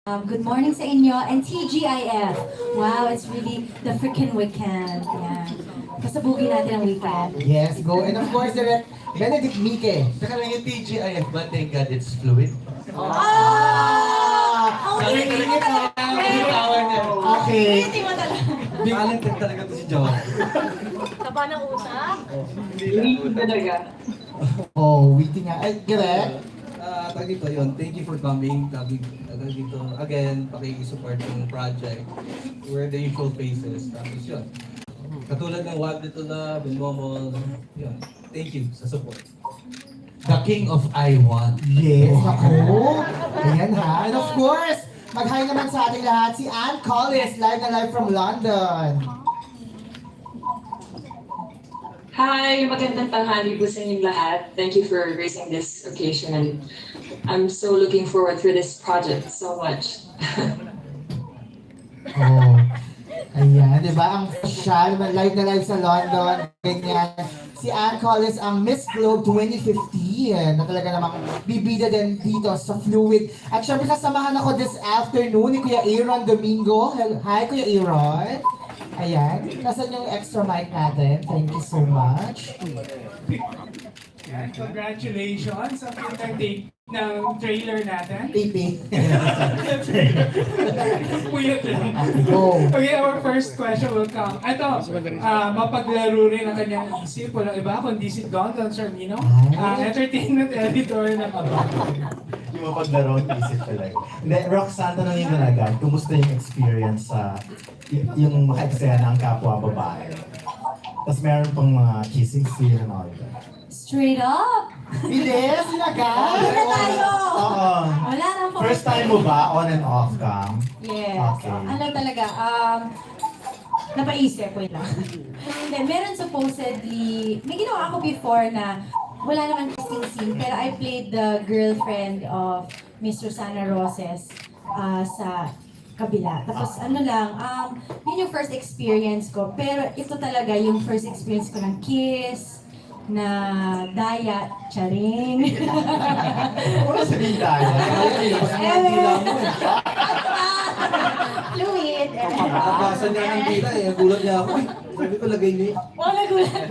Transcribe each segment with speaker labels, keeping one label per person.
Speaker 1: Good morning sa inyo and TGIF. Wow, it's really the freaking weekend. Yeah. Pasabugin natin ang weekend.
Speaker 2: Yes, go. And of course, Direct Benedict Mike.
Speaker 3: Saka lang yung TGIF, but thank God it's fluid.
Speaker 1: Okay, hindi mo talaga.
Speaker 2: Okay.
Speaker 1: Hindi mo talaga.
Speaker 3: Talented talaga to si Joross.
Speaker 1: Taba ng utak?
Speaker 3: Hindi talaga.
Speaker 2: Oh, waiting nga. Ay, Direct.
Speaker 3: Tag dito yun, thank you for coming. Tag dito, again, pakikisupport yung project. We're the usual faces. Tapos yun. Katulad ng Wag Dito Love, and Momol, yun. Thank you sa support.
Speaker 4: The King of I Want.
Speaker 2: Yes, ako. Ayan ha. And of course, mag-hi naman sa ating lahat si Ann Collis, live na live from London.
Speaker 5: Hi, magandang tanghali po sa inyong lahat. Thank you for gracing this occasion and I'm so looking forward for this project so much.
Speaker 2: Oh. Ayan, di ba? Ang social, live na live sa London. Ganyan. Si Ann Collis ang Miss Globe 2015 na talaga namang bibida din dito sa Fluid. At syempre kasamahan ako this afternoon ni Kuya Aaron Domingo. Hi, Kuya Aaron. Ayan, nasan yung extra mic natin? Thank you so much.
Speaker 6: And congratulations sa take ng trailer natin.
Speaker 2: Pipi.
Speaker 6: Puyat lang.
Speaker 2: Go.
Speaker 6: Okay, our first question will come. Ito, mapaglaro rin ang kanyang isip. Walang iba, kundi si Don Sarmino, entertainment editor ng Aba.
Speaker 7: Yung mapaglaro ang isip talaga. Hindi, Roxanne, tanongin ko na agad, kumusta yung experience sa yung maka-eksena ng kapwa babae? Tapos meron pang mga kissing scene and all that.
Speaker 1: Straight up!
Speaker 2: Bilis, sinagad.
Speaker 1: Wala tayo!
Speaker 7: Oo.
Speaker 1: Wala nang
Speaker 7: First time mo ba on and off cam?
Speaker 1: Yes.
Speaker 7: Okay.
Speaker 1: Ano talaga, napaisip, wait lang. Hindi, meron supposedly, may ginawa ako before na wala naman kissing scene, pero I played the girlfriend of Miss Roxanne Roses sa kabila. Tapos ano lang, yun yung first experience ko. Pero ito talaga yung first experience ko ng kiss, na daya, charing.
Speaker 7: Wala sabihin tayo.
Speaker 1: Fluid.
Speaker 3: Nakabasa niya ng dila eh, gulat niya ako. Sabi ko lagay niya.
Speaker 1: Wala gulat.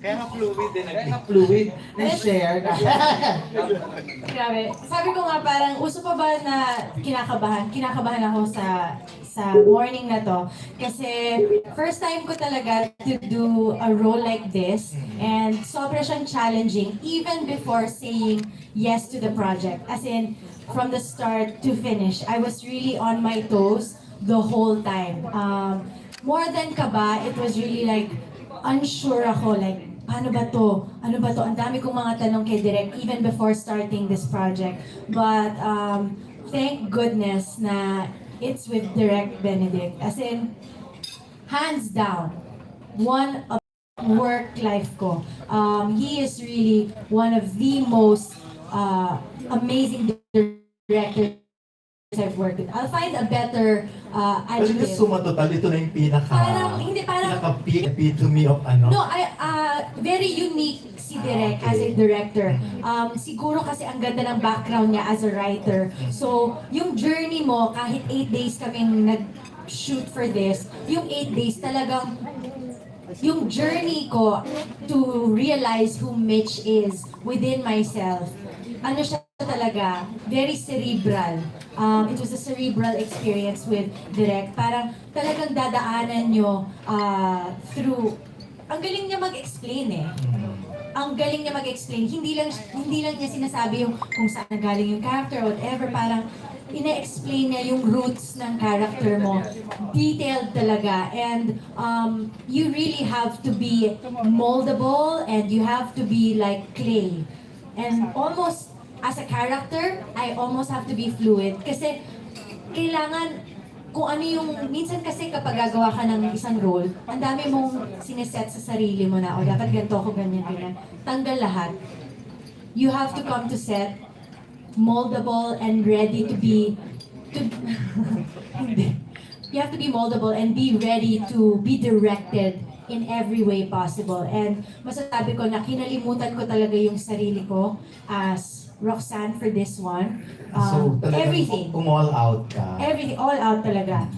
Speaker 3: Kaya nga fluid din.
Speaker 2: Kaya nga fluid. Na-share na.
Speaker 1: Grabe. Sabi ko nga parang uso pa ba na kinakabahan? Kinakabahan ako sa morning na to. Kasi first time ko talaga to do a role like this. And sobra siyang challenging even before saying yes to the project. As in, from the start to finish, I was really on my toes the whole time. More than kaba, it was really like unsure ako, like, paano ba to? Ano ba to? Ang dami kong mga tanong kay Direk even before starting this project. But thank goodness na it's with Direk Benedict. As in, hands down, one of work life ko. He is really one of the most amazing directors I've worked with. I'll find a better
Speaker 7: Pero
Speaker 1: adjective.
Speaker 7: suma total, ito na yung pinaka-peak epitome of ano.
Speaker 1: No, very unique si Direk as a director. Siguro kasi ang ganda ng background niya as a writer. So, yung journey mo, kahit 8 days kaming nag-shoot for this, yung 8 days talagang yung journey ko to realize who Mitch is within myself, ano siya talaga, very cerebral. It was a cerebral experience with Direk. Parang talagang dadaanan nyo through, ang galing niya mag-explain eh. Ang galing niya mag-explain. Hindi lang niya sinasabi yung kung saan nagaling yung character, whatever. Parang ina-explain niya yung roots ng character mo. Detailed talaga. And you really have to be moldable and you have to be like clay. And almost as a character, I almost have to be fluid. Kasi kailangan kung ano yung, minsan kasi kapag gagawa ka ng isang role, ang dami mong sineset sa sarili mo na, o dapat ganito ako, ganyan, ganyan. Tanggal lahat. You have to come to set moldable and ready to be, you have to be moldable and be ready to be directed in every way possible. And masasabi ko na kinalimutan ko talaga yung sarili ko as Roxanne for this one.
Speaker 7: So, talagang
Speaker 1: Everything.
Speaker 7: all out ka.
Speaker 1: Everything, all out talaga.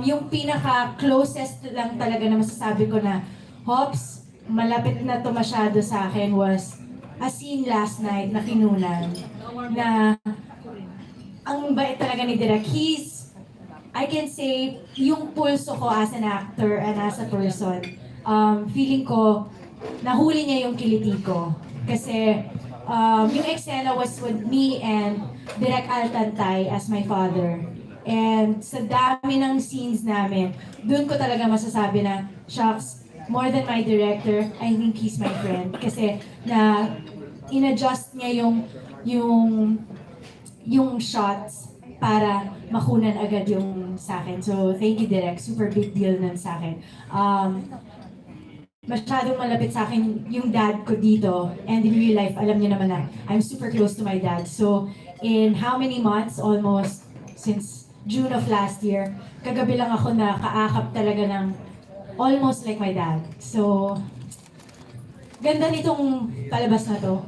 Speaker 1: Yung pinaka-closest lang talaga na masasabi ko na, Hops, malapit na to masyado sa akin was a scene last night na kinunan na ang bait talaga ni Direk. I can say, yung pulso ko as an actor and as a person, feeling ko, nahuli niya yung kiliti ko. Kasi, yung eksena was with me and Direk Altantay as my father. And sa dami ng scenes namin, dun ko talaga masasabi na, shucks, more than my director, I think he's my friend. Kasi na in-adjust niya yung shots para makunan agad yung sa akin. So, thank you, Direk. Super big deal nun sa akin. Masyadong malapit sa akin yung dad ko dito. And in real life, alam niyo naman na I'm super close to my dad. So, in how many months? Almost since June of last year, kagabi lang ako na kaakap talaga ng almost like my dad. So, ganda nitong palabas na to.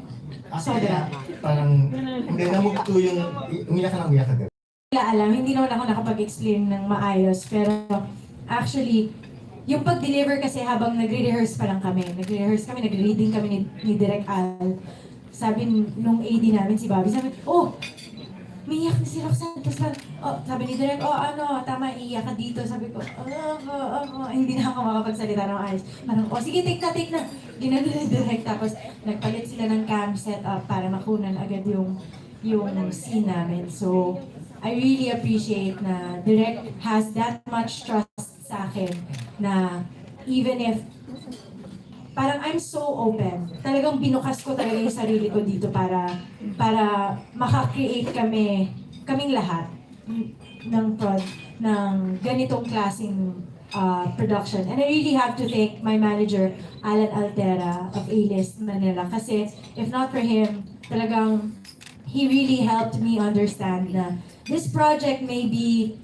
Speaker 1: Sobra.
Speaker 7: Parang, hindi namugto yung, umiyak ka na umiyak agad.
Speaker 1: Wala alam, hindi naman ako nakapag-explain ng maayos, pero actually, yung pag-deliver kasi habang nagre-rehearse pa lang kami, nagre-reading kami ni Direk Al. Sabi nung AD namin, si Bobby, sabi, oh, umiiyak na si Roxanne. Tapos sabi ni Direk, tama, iiyak ka dito. Sabi ko, hindi na ako makapagsalita ng ayos. Parang, sige, take na. Ginano ni Direk. Tapos, nagpalit sila ng cam setup para makunan agad yung scene namin. So, I really appreciate na Direk has that much trust sa akin na even if parang I'm so open. Talagang binukas ko talaga yung sarili ko dito para maka-create kaming lahat ng ganitong klaseng production. And I really have to thank my manager, Alan Altera of A-List Manila. Kasi if not for him, talagang he really helped me understand na this project may be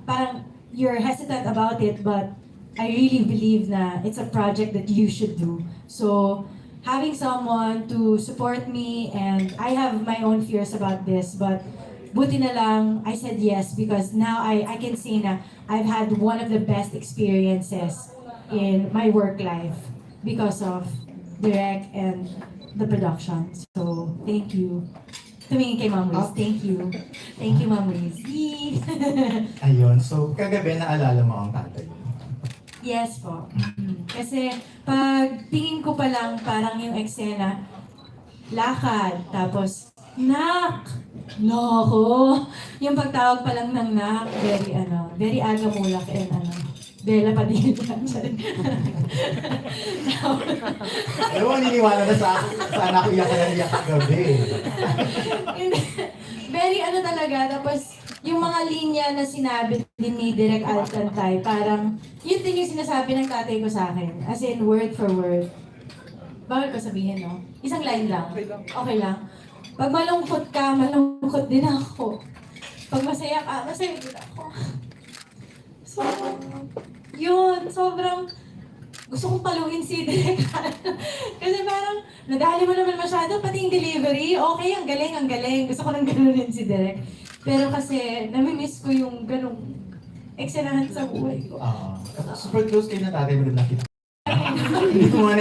Speaker 1: parang you're hesitant about it, but I really believe na it's a project that you should do. So, having someone to support me, and I have my own fears about this, but buti na lang, I said yes because now I can say na I've had one of the best experiences in my work life because of Direk and the production. So, thank you. Tumingin kay Ma'am Liz. Thank you. Thank you, Ma'am Liz. Yee!
Speaker 7: Ayun, so kagabi naalala mo ang tatay mo.
Speaker 1: Yes po. Kasi pag tingin ko pa lang parang yung eksena, lakad, tapos nak! Loko! Yung pagtawag pa lang ng nak, very agamulak and Bella Padilla.
Speaker 7: Alam mo, niniwala na saan ako iyak ka na iyak kagabi.
Speaker 1: Very talaga, tapos yung mga linya na sinabi din ni Direk Altantay, parang yun din yung sinasabi ng tatay ko sa akin. As in, word for word. Bawal ko sabihin, no? Isang line lang. Okay lang. Pag malungkot ka, malungkot din ako. Pag masaya ka, masaya din ako. So, yun, sobrang gusto kong paluin si Direk. Kasi parang, nadali mo naman masyado, pati yung delivery, okay, ang galing. Gusto ko nang ganunin si Direk. Pero kasi, namimiss ko yung ganong eksenahan sa buhay ko.
Speaker 7: Super close kayo na tatay mo rin nakita. Hindi ko nga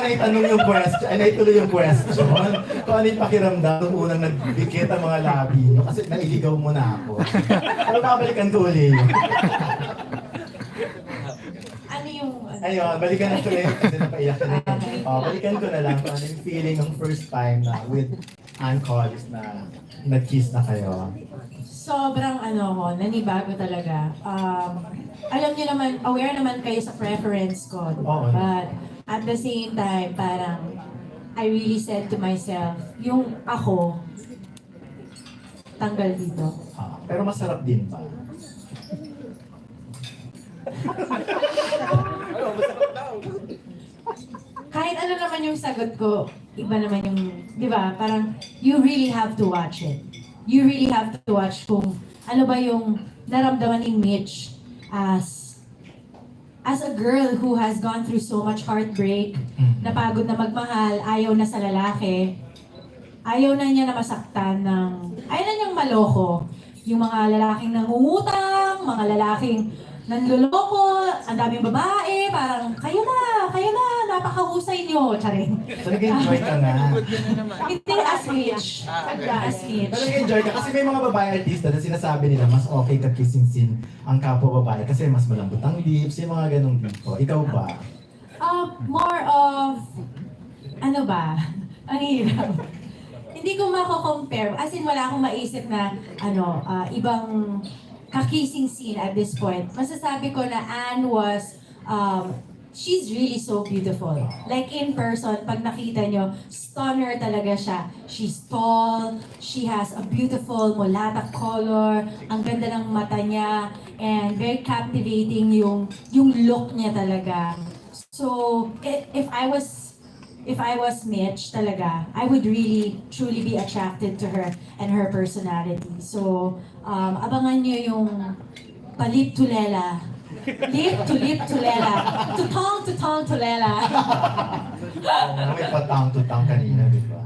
Speaker 7: naitanong yung question, ay naituloy yung question. Kung ano yung pakiramdam nung unang nagdikit ang mga labi nyo, kasi nailigaw mo na ako. Pero babalikan ko ulit.
Speaker 1: Ano yung...
Speaker 7: Ayun, balikan na tuloy kasi napaiyak ka na. Balikan ko na lang kung ano yung feeling ng first time na with Ann Collins na nag-kiss na kayo.
Speaker 1: Sobrang nanibago talaga. Alam niyo naman, aware naman kayo sa preference ko.
Speaker 7: Oo.
Speaker 1: But at the same time, parang I really said to myself, yung ako, tanggal dito.
Speaker 7: Pero masarap din ba?
Speaker 1: Kahit ano naman yung sagot ko, iba naman yung, di ba, parang you really have to watch it. You really have to watch kung ano ba yung naramdaman ni Mitch as a girl who has gone through so much heartbreak, napagod na magmahal, ayaw na sa lalaki. ayaw na niya na masaktan ayaw na niyang maloko. Yung mga lalaking nangungutang, mga lalaking nanloloko, ang daming babae, parang, kayo na, napakahusay niyo, charing.
Speaker 7: So nag-enjoy ka nga.
Speaker 1: Hindi as Mitch. As Mitch.
Speaker 7: So nag-enjoy ka kasi may mga babae artista na sinasabi nila mas okay ka kissing scene ang kapwa babae kasi mas malambot ang lips, yung mga ganong tipo. Ikaw ba?
Speaker 1: More of, ano ba? Ang hirap. Hindi ko mako-compare. As in, wala akong maisip na, ibang kakissing scene at this point. Masasabi ko na Anne was, she's really so beautiful. Like in person, pag nakita nyo, stunner talaga siya. She's tall, she has a beautiful mulata color, ang ganda ng mata niya, and very captivating yung look niya talaga. So, if I was Mitch talaga, I would really, truly be attracted to her and her personality. So, abangan nyo yung palip to lela. Lip to lela. To tong to lela.
Speaker 7: May patang-tutang kanina, di ba?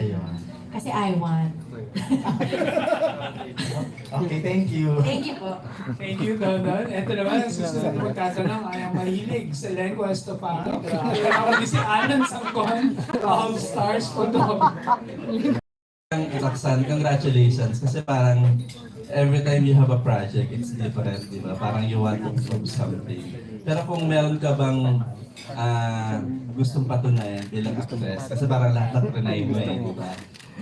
Speaker 7: Ayun.
Speaker 1: Kasi I want.
Speaker 7: Okay, thank you.
Speaker 1: Thank you po.
Speaker 6: Thank you, Dondon. Ito naman ang susunod na magtatanong ay ang mahilig sa lengua estofado. Ako din si Alan Sangkon, All Stars Photography.
Speaker 3: Roxanne, congratulations. Kasi parang every time you have a project, it's different, di ba? Parang you want to prove something. Pero kung meron ka bang gustong patunayan bilang actress, kasi parang lahat na trinay mo di ba?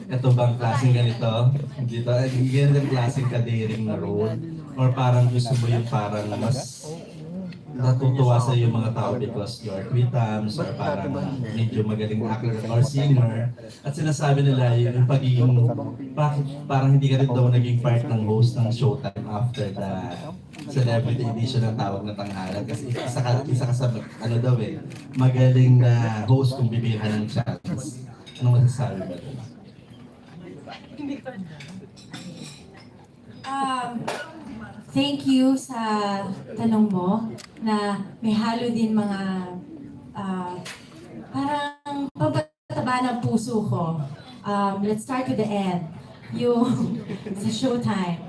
Speaker 3: Ito bang klaseng ganito? Dito, ganitong klaseng ka-daring na role? Or parang gusto mo yung parang mas natutuwa sa yung mga tao because you are tweetams or parang medyo magaling actor or singer at sinasabi nila yung pagiging bakit parang hindi ka rin daw naging part ng host ng Showtime after the celebrity edition ng Tawag na Tanghalan kasi isa ka sa magaling na host kung bibigyan ka ng chance. Anong masasabi mo doon?
Speaker 1: Thank you sa tanong mo na may halo din mga parang pagtataba ng puso ko. Let's start with the end. Yung sa Showtime.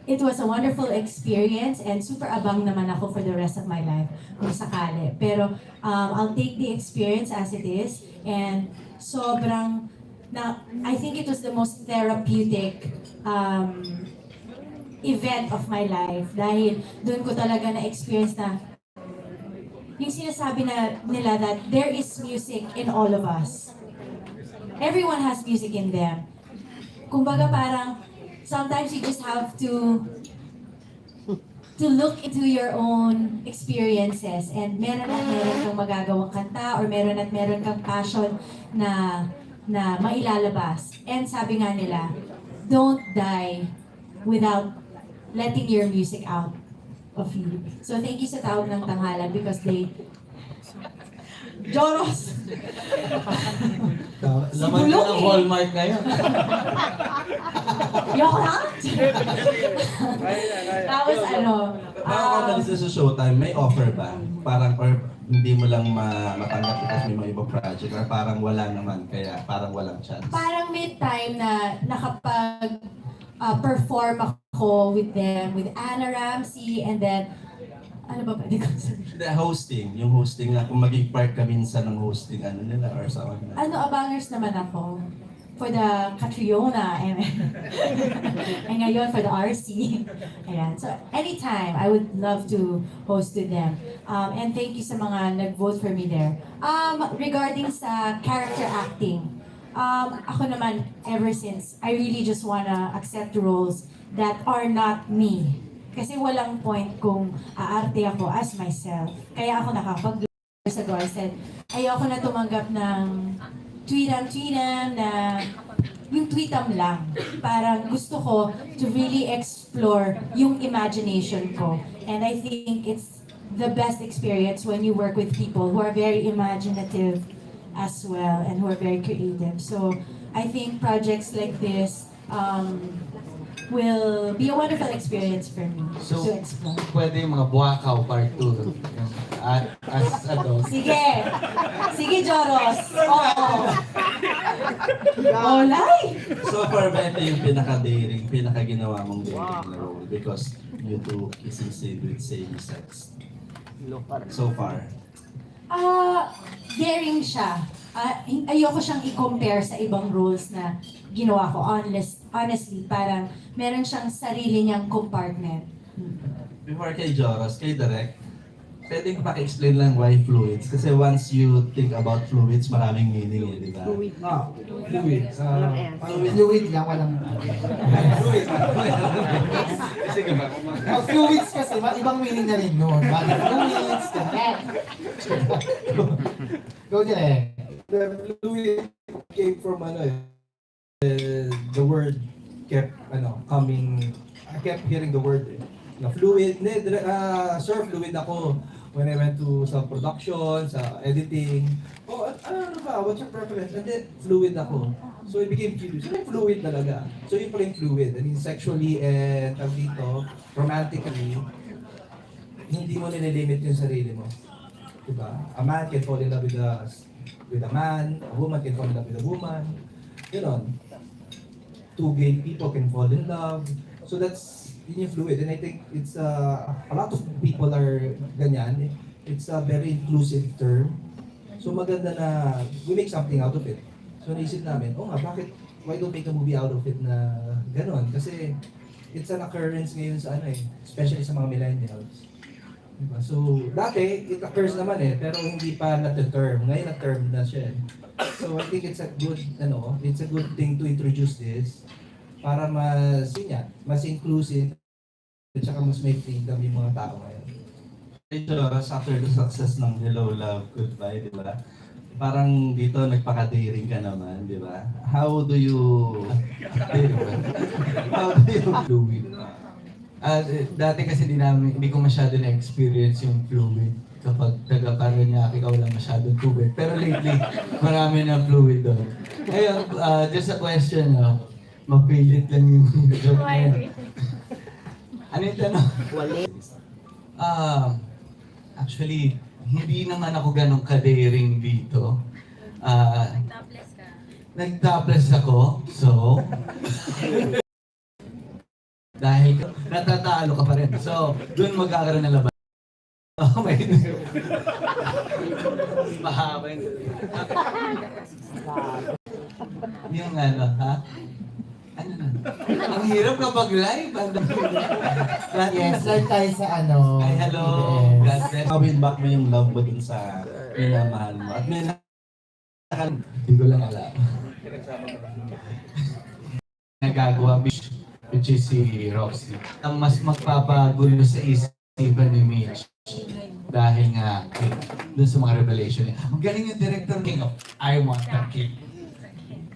Speaker 1: It was a wonderful experience and super abang naman ako for the rest of my life kung sakali. Pero I'll take the experience as it is and sobrang I think it was the most therapeutic event of my life dahil doon ko talaga na-experience na yung sinasabi nila that there is music in all of us. Everyone has music in them. Kumbaga parang sometimes you just have to look into your own experiences and meron at meron kang magagawang kanta or meron at meron kang passion na mailalabas. And sabi nga nila, don't die without letting your music out of you. So thank you sa Tawag ng Tanghalan because they... Joross!
Speaker 4: Laman ka ng Walmart ngayon.
Speaker 1: Yoko na? Tapos
Speaker 3: Baka sa Showtime, may offer ba? Parang or hindi mo lang matanggap kasi may mga ibang project or parang wala naman kaya parang walang chance?
Speaker 1: Parang may time na perform ako with them, with Anna Ramsey, and then, ano ba pwede ko sabihin?
Speaker 3: The hosting, yung hosting na kung maging part ka minsan ng hosting nila or sa
Speaker 1: Abangers naman ako for the Catriona and ngayon for the RC. Ayan. So anytime, I would love to host with them. And thank you sa mga nag-vote for me there. Regarding sa character acting, ako naman, ever since, I really just wanna accept roles that are not me. Kasi walang point kung aarte ako as myself. Kaya ako nakapag-vlog sa Gorset. Ayoko na tumanggap ng tweetam na yung tweetam lang. Parang gusto ko to really explore yung imagination ko. And I think it's the best experience when you work with people who are very imaginative as well and who are very creative. So I think projects like this will be a wonderful experience for me
Speaker 4: So,
Speaker 1: to explore.
Speaker 4: pwede yung mga Buakaw Part 2. As
Speaker 1: Sige! Sige, Joross! Oo! Olay!
Speaker 8: So far ba ito yung pinaka-daring, pinaka-ginawa mong daring na role because you two kissing scene with same sex? So far.
Speaker 1: Daring siya. Ayoko siyang i-compare sa ibang roles na ginawa ko. Honestly, parang meron siyang sarili niyang compartment.
Speaker 8: Before kay Joross, kay Direk, pwedeng paki-explain lang why fluids? Kasi once you think about fluids, maraming meaning eh, di ba?
Speaker 3: Fluid.
Speaker 2: Fluid lang, walang...
Speaker 8: Fluid. Sige ba?
Speaker 2: Fluids kasi, ibang meaning na rin nun. Body fluids, ganyan. Go direct.
Speaker 3: The fluid came from the word kept coming. I kept hearing the word na fluid. Sir, fluid ako when I went to sa production, sa editing. Oh, ano ba? What's your preference? And then fluid ako. So it became fluid. So fluid talaga. So yung pala yung fluid. I mean, sexually and dito, romantically, hindi mo nililimit yung sarili mo. Diba? A man can fall in love with a man, a woman can fall in love with a woman. Two gay people can fall in love. So that's yun yung fluid. And I think it's a lot of people are ganyan. It's a very inclusive term. So maganda na we make something out of it. So naisip namin, why don't make a movie out of it na ganon? Kasi it's an occurrence ngayon sa especially sa mga millennials. Diba? So, dati, it occurs naman pero hindi pa na-term. Ngayon na-term na siya. So, I think it's a good thing to introduce this para mas inclusive at saka mas may freedom yung mga tao ngayon.
Speaker 8: Kay Joross, after the success ng Hello, Love, Goodbye, di ba? Parang dito nagpaka-daring ka naman, di ba? How do you
Speaker 4: Fluid. Dati kasi hindi ko masyado na-experience yung fluid. Kapag taga-Paranaque, ikaw lang masyadong tubig. Pero lately, marami na fluid doon. Ngayon, just a question, mapilit lang yung joke na yun. Ano yung tanong? Actually, hindi naman ako ganong ka-daring dito. Nag-topless ako, so... Dahil natatalo ka pa rin. So, doon magkakaroon ng laban. Oh my God. Mahaba yun. Yung ha? Ano na? Ang hirap kapag live.
Speaker 2: Yes, start tayo sa
Speaker 8: Ay, hello. God bless. Win back mo yung love mo dun sa minamahal mo. At may
Speaker 4: Hindi ko lang alam. Nagagawa, which is si Roxy. Ang mas magpapagulo sa isipan ni Mitch dahil nga dun sa mga revelation niya. Ang galing yung director King of I Want That King.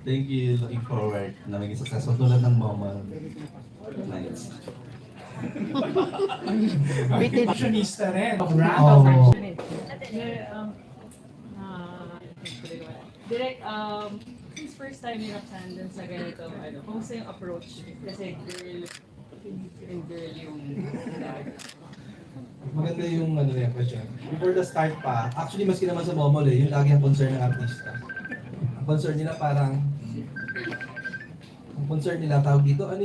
Speaker 8: thank you. Looking forward na maging successful tulad ng Momo Nights.
Speaker 6: Fashionista rin.
Speaker 9: Direct, since first time ni Roxanne dun sa ganito, kumusta yung approach? Kasi girl yung
Speaker 3: Maganda yung question. Before the start pa, actually maski naman sa Momol yung lagi ang concern ng artista. Ang concern nila tawag dito, ang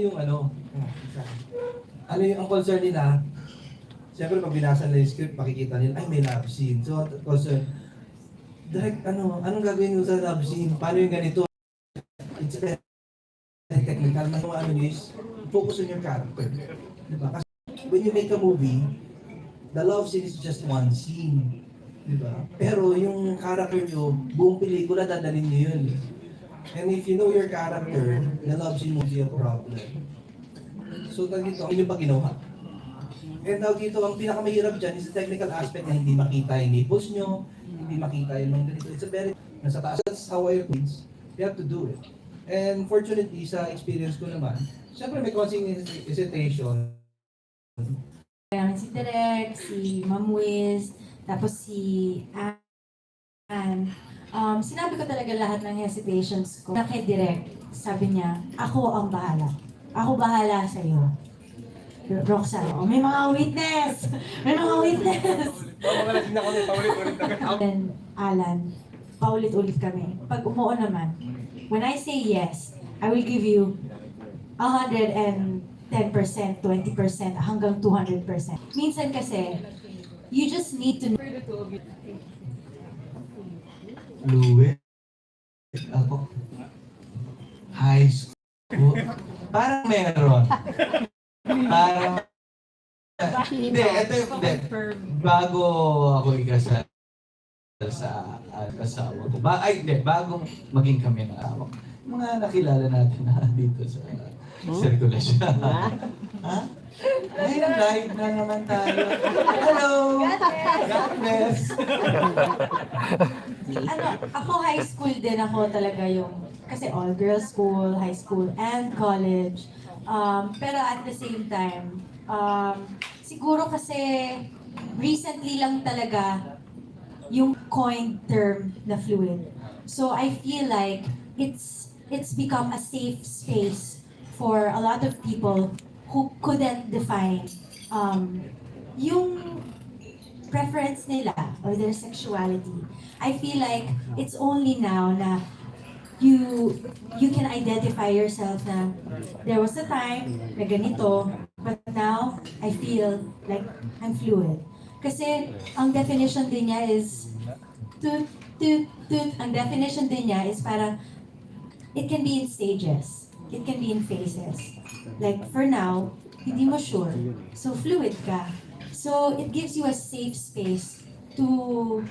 Speaker 3: concern nila, siyempre pag binasa nila yung script, makikita nila, ay may love scene. So, concern, direct, anong gagawin mo sa love scene? Paano yung ganito? It's very technical. Focus on your character. Diba? Kasi when you make a movie, the love scene is just one scene. Diba? Pero yung character nyo, buong pelikula dadalhin nyo yun. And if you know your character, the love scene won't be a problem. So, dito, yun yung pag ginawa. And dito, ang pinakamahirap dyan is the technical aspect na hindi makita yung nipples nyo, hindi makita yung mga ganito. It's a very, nasa taas. That's how I means. You have to do it. And fortunately, sa experience ko naman, syempre may constant hesitation.
Speaker 1: Si Direk, si Ma'am Wiz, tapos si Anne. Sinabi ko talaga lahat ng hesitations ko. Na kay Direk, sabi niya, ako ang bahala. Ako bahala sa iyo. Roxanne, may mga witness! May mga witness! Then, Alan, paulit-ulit kami. Pag umuo naman, when I say yes, I will give you 110%, 20%, hanggang 200%. Minsan kasi, you just need to
Speaker 9: For the two of you,
Speaker 4: Fluid. Ako. High school. Parang meron. Parang hindi, ito yung, hindi.
Speaker 9: confirm.
Speaker 4: Bago ako ikasal sa asawa ko. Hindi, bagong maging kami ng asawa ko. Mga nakilala natin na dito sa sirkulasyon. Ha? Ngayon, live na naman tayo. Hello! God bless!
Speaker 1: Ako high school din ako talaga yung, kasi all girls school, high school, and college. Pero at the same time, siguro kasi recently lang talaga yung coined term na fluid. So I feel like it's become a safe space for a lot of people who couldn't define yung preference nila or their sexuality. I feel like it's only now na you can identify yourself na there was a time na ganito, but now I feel like I'm fluid. Kasi ang definition din niya is tut, tut, tut. Ang definition din niya is parang it can be in stages. It can be in phases. Like for now, hindi mo sure. So fluid ka. So it gives you a safe space to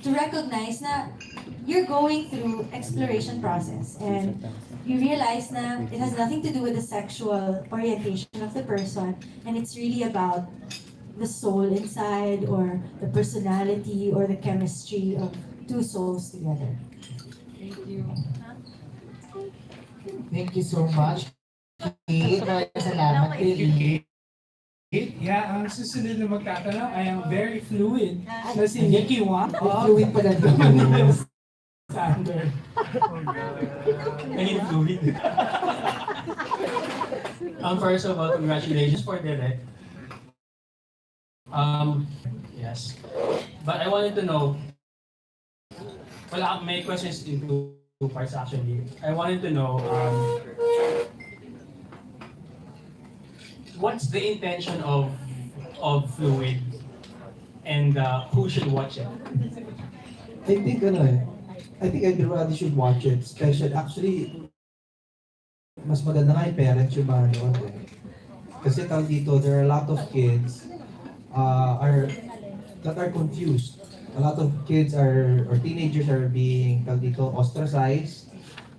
Speaker 1: recognize na you're going through exploration process and you realize na it has nothing to do with the sexual orientation of the person and it's really about the soul inside or the personality or the chemistry of two souls together.
Speaker 9: Thank you.
Speaker 2: Thank you so much. Kate. Salamat, Kate.
Speaker 6: Yeah, ang susunod na magtatanong ay ang very fluid na si Nikki Wang of
Speaker 2: Fluid pala doon.
Speaker 6: Standard.
Speaker 10: Any fluid. First of all, congratulations for Direct. Yes. But I wanted to know, may questions in two parts actually. I wanted to know, what's the intention of Fluid and who should watch it?
Speaker 3: I think everybody should watch it. Actually, mas maganda nga yung parents yung manood eh. Kasi tawag dito, there are a lot of kids that are confused. A lot of kids or teenagers are being tawag dito, ostracized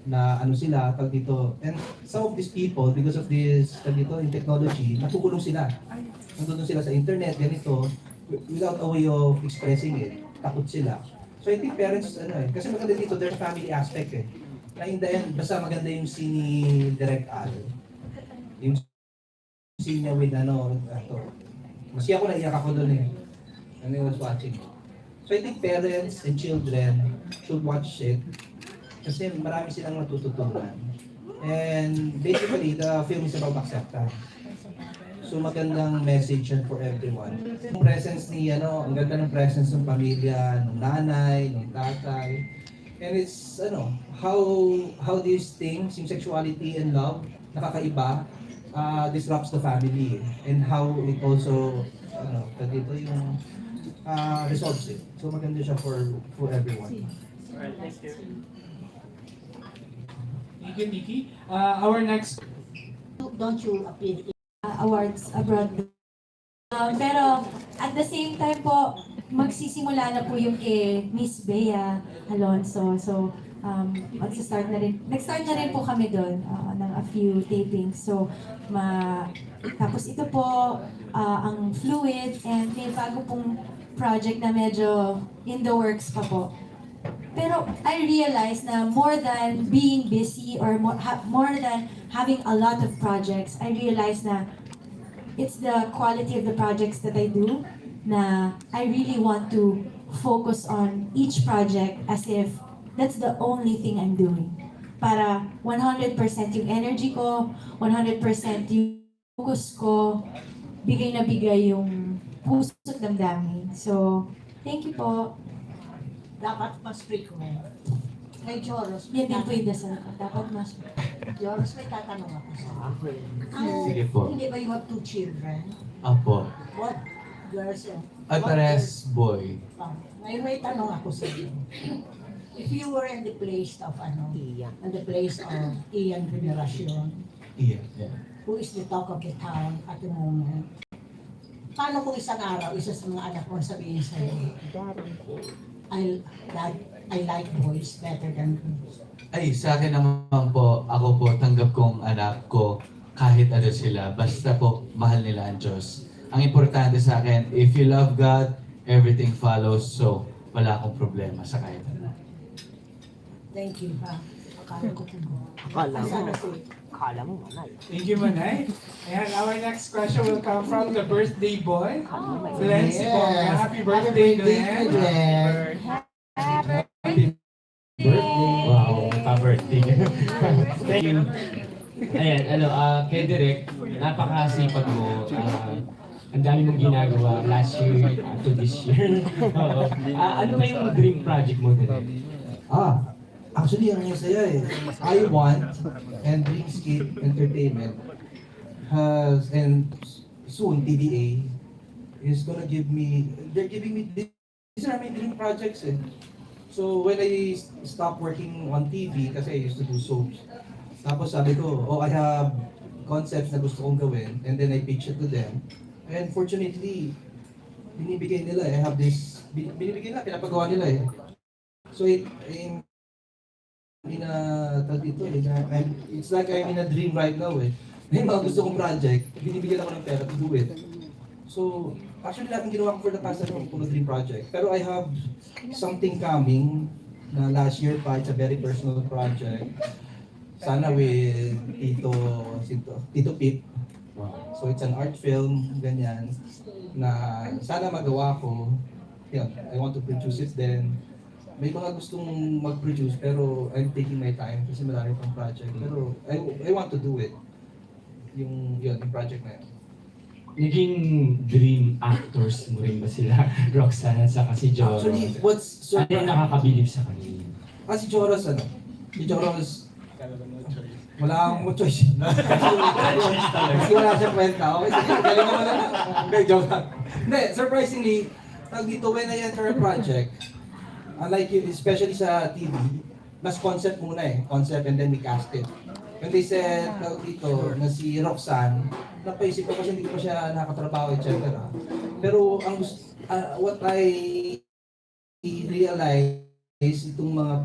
Speaker 3: na ano sila, tawag dito. And some of these people, because of this tawag dito, in technology, natukulong sila. Nandun sila sa internet, ganito, without a way of expressing it. Takot sila. So I think parents, kasi maganda dito, there's family aspect eh. Na in the end, basta maganda yung scene ni Direct Al. Yung scene niya with Masaya ako, naiyak ako doon eh. When I was watching. So I think parents and children should watch it. Kasi marami silang natututunan. And basically, the film is about acceptance. So magandang message yan for everyone. Yung presence ni, ang ganda ng presence ng pamilya, ng nanay, ng tatay. And it's, how these things, yung sexuality and love, nakakaiba, disrupts the family. And how it also, dito yung resolves it. So maganda siya for everyone.
Speaker 10: Alright, thank you.
Speaker 6: Thank you, Nikki. Our next
Speaker 11: Don't you appear
Speaker 1: Awards abroad. Pero at the same time po, magsisimula na po yung kay Miss Bea Alonso. So, nag-start na rin po kami doon ng a few tapings. So, tapos ito po, ang Fluid, and may bago pong project na medyo in the works pa po. Pero I realized na more than being busy or more than having a lot of projects, I realized na it's the quality of the projects that I do na I really want to focus on each project as if that's the only thing I'm doing. Para 100% yung energy ko, 100% yung focus ko, bigay na bigay yung puso at damdamin. So, thank you po.
Speaker 11: dapat mas frequent. Kay Joross,
Speaker 1: Yan din po yung dasal ko. Dapat mas...
Speaker 11: Joross, may tatanong ako sa
Speaker 4: Sige po.
Speaker 11: Hindi ba you have 2 children?
Speaker 4: Apo.
Speaker 11: What girls and
Speaker 4: Ay,
Speaker 11: what
Speaker 4: pares boy.
Speaker 11: girls? Ngayon may tanong ako sa iyo. If you were in the place of in the place of Ian Veneracion,
Speaker 4: Yeah.
Speaker 11: who is the talk of the town at the moment, paano kung isang araw, isa sa mga anak mo sabihin sa'yo, I like boys better than girls.
Speaker 4: Ay, sa akin naman po, ako po, tanggap kong anak ko kahit ano sila. Basta po, mahal nila ang Diyos. Ang importante sa akin, if you love God, everything follows. So, wala akong problema sa kahit ano.
Speaker 11: Thank you, ha? Akala ko
Speaker 6: Thank you, Manay. And our next question will come from the birthday boy, Glenn Sibonga. Happy birthday, Glenn.
Speaker 2: Glenn.
Speaker 12: Wow, pa-birthday. Thank you. Ayan, kay Direk, napakasipag mo. Ang dami mong ginagawa last year to this year. Oo. Ano ba yung dream project mo, Direk?
Speaker 3: Actually, ang saya eh. I Want and Dreamscape Entertainment has, and soon TDA is gonna give me, they're giving me, these are my dream projects eh. So when I stopped working on TV, kasi I used to do soaps, tapos sabi ko, I have concepts na gusto kong gawin, and then I pitch it to them. And fortunately, binibigay nila eh. I have this, binibigay nila, pinapagawa nila eh. So it's like I'm in a dream right now eh. May mga gusto kong project, binibigyan ako ng pera to do it. So, actually lahat ng ginawa ko for the past puro dream project. Pero I have something coming na last year pa, it's a very personal project. Sana with Tito Pip. So it's an art film, ganyan, na sana magawa ko. Yeah, I want to produce it then. May mga gustong mag-produce pero I'm taking my time kasi marami pang project. Pero I want to do it. Yung project na yun.
Speaker 12: Naging dream actors mo rin ba sila? Roxanne at saka si Joross?
Speaker 3: Actually,
Speaker 12: ano yung nakakabilib sa kanila?
Speaker 3: Si Joross, Si Joross, wala akong mo choice. Kasi wala siyang kwenta. Okay, sige, galing naman na. Hindi, joke lang. Hindi, surprisingly, dito when I enter a project, unlike you, especially sa TV, mas concept muna eh. Concept and then we cast it. When they said dito na si Roxanne, napaisip ko kasi hindi ko pa siya nakatrabaho, etc. Pero ang what I realized itong mga